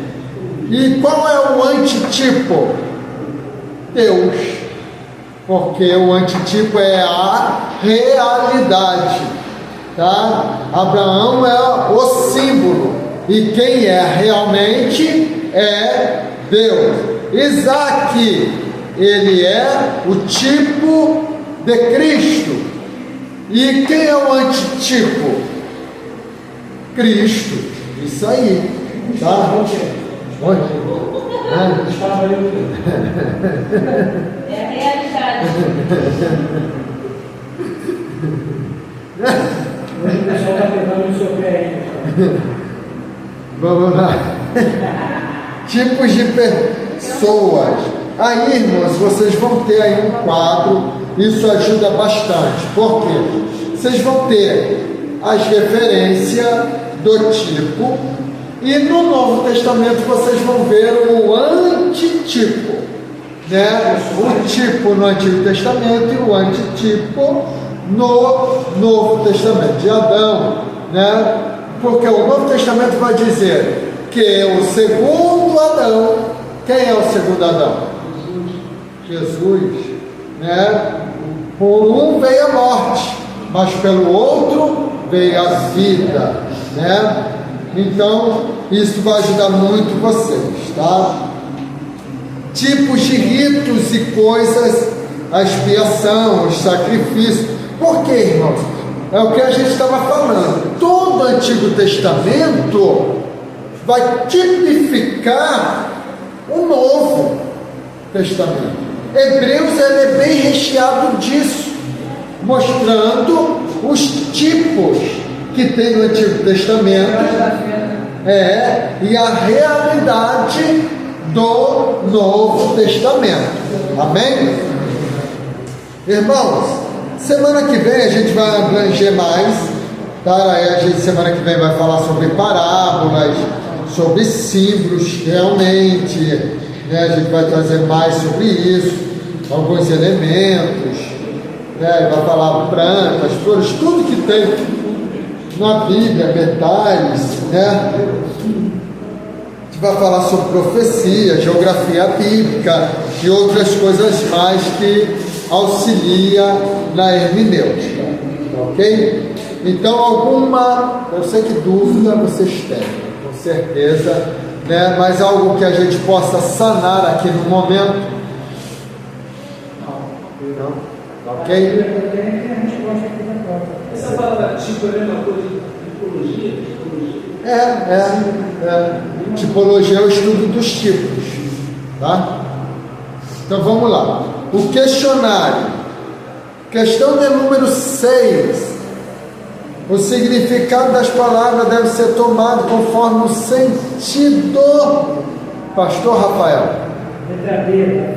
E qual é o antitipo? Deus. Porque o antitipo é a realidade, tá? Abraão é o símbolo. E quem é realmente é Deus. Isaac, ele é o tipo de Cristo. E quem é o antitipo? Cristo. Isso aí, tá? Onde? É a realidade. Hoje o pessoal está pegando no seu pé aí. Vamos lá. Tipos de pessoas. Aí, irmãos, vocês vão ter aí um quadro. Isso ajuda bastante. Por quê? Vocês vão ter as referências do tipo. E no Novo Testamento vocês vão ver o antitipo, né? O tipo no Antigo Testamento e o antitipo no Novo Testamento, de Adão, né? Porque o Novo Testamento vai dizer que o segundo Adão, quem é o segundo Adão? Jesus, né? Por um veio a morte, mas pelo outro veio a vida, né? Então, isso vai ajudar muito vocês, tá? tipos de ritos e coisas, a expiação, os sacrifícios. Por quê, irmãos? É o que a gente estava falando. Todo o Antigo Testamento vai tipificar o Novo Testamento. Hebreus ele é bem recheado disso, mostrando os tipos que tem no Antigo Testamento e a realidade do Novo Testamento. Amém? Irmãos, semana que vem a gente vai abranger mais, tá? Aí a gente semana que vem vai falar sobre parábolas, sobre símbolos realmente, né? A gente vai trazer mais sobre isso, alguns elementos, né? Vai falar plantas, flores, tudo que tem na Bíblia, detalhes, né? A gente vai falar sobre profecia, geografia bíblica e outras coisas mais que auxilia na hermenêutica, ok? Então eu sei que dúvida vocês têm, com certeza, né? Mas algo que a gente possa sanar aqui no momento? Não? Ok? Essa palavra tipo é a mesma coisa de tipologia? Tipologia é o estudo dos tipos, tá? Então vamos lá. O questionário. Questão de número 6. O significado das palavras deve ser tomado conforme o sentido. Pastor Rafael. Letra B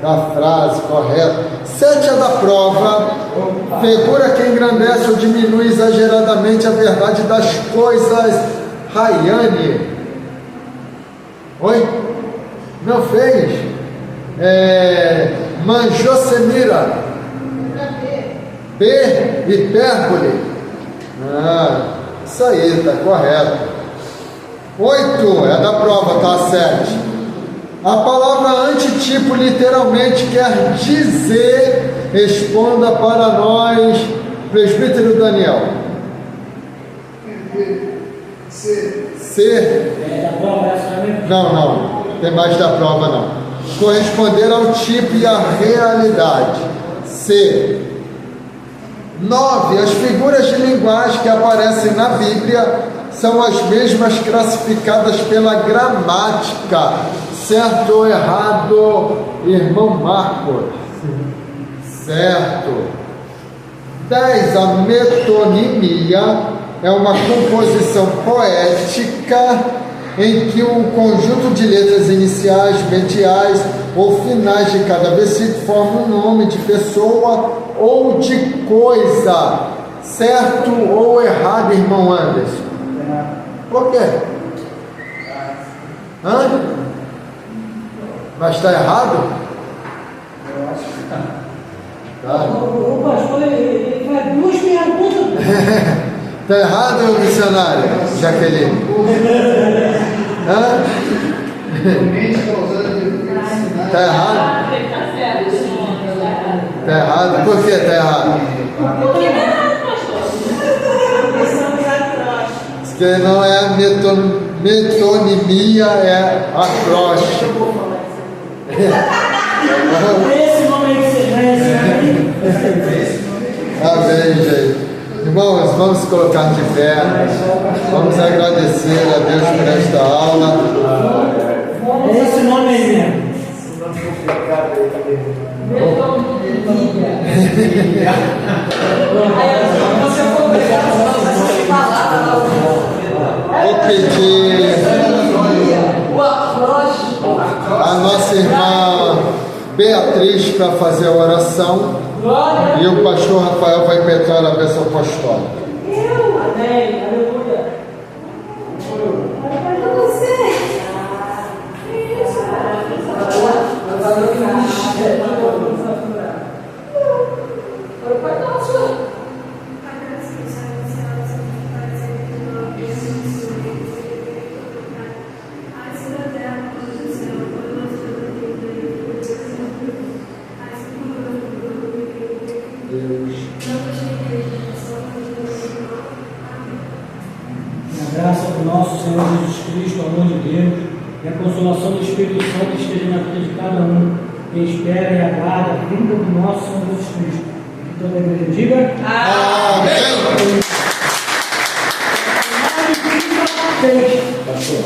Da frase, correto. 7 é da prova. Figura que engrandece ou diminui exageradamente a verdade das coisas. Rayane. Oi? Não fez? Manjosemira. B. Hipérbole. Isso aí, está correto. 8 é da prova, tá? 7. A palavra antitipo literalmente quer dizer, responda para nós, presbítero Daniel. C. Não, tem mais da prova não. Corresponder ao tipo e à realidade. C. 9. As figuras de linguagem que aparecem na Bíblia são as mesmas classificadas pela gramática. Certo ou errado, irmão Marcos? Certo. 10. A metonimia é uma composição poética em que o conjunto de letras iniciais, mediais ou finais de cada versículo forma um nome de pessoa ou de coisa. Certo ou errado, irmão Anderson? Por quê? Mas está errado? Eu acho que tá. O pastor, ele faz duas perguntas. Está errado, missionário? Jaqueline? Está errado? Tá certo, Está errado? Por que está errado? Porque não é nada, pastor. Porque não é metonimia, é acróstico. Esse nome aí que você conhece. Amém, gente. Irmãos, vamos colocar de pé. Vamos agradecer a Deus por esta aula. É esse nome aí mesmo. Vou pedir a nossa irmã Beatriz para fazer a oração e o pastor Rafael vai impetrar a bênção apostólica. Amém. Aleluia. Na graça do nosso Senhor Jesus Cristo, o amor de Deus, E a consolação do Espírito Santo esteja na vida de cada um, que espera e aguarda a vinda do nosso Senhor Jesus Cristo. Que toda a igreja diga: Amém. Pastor.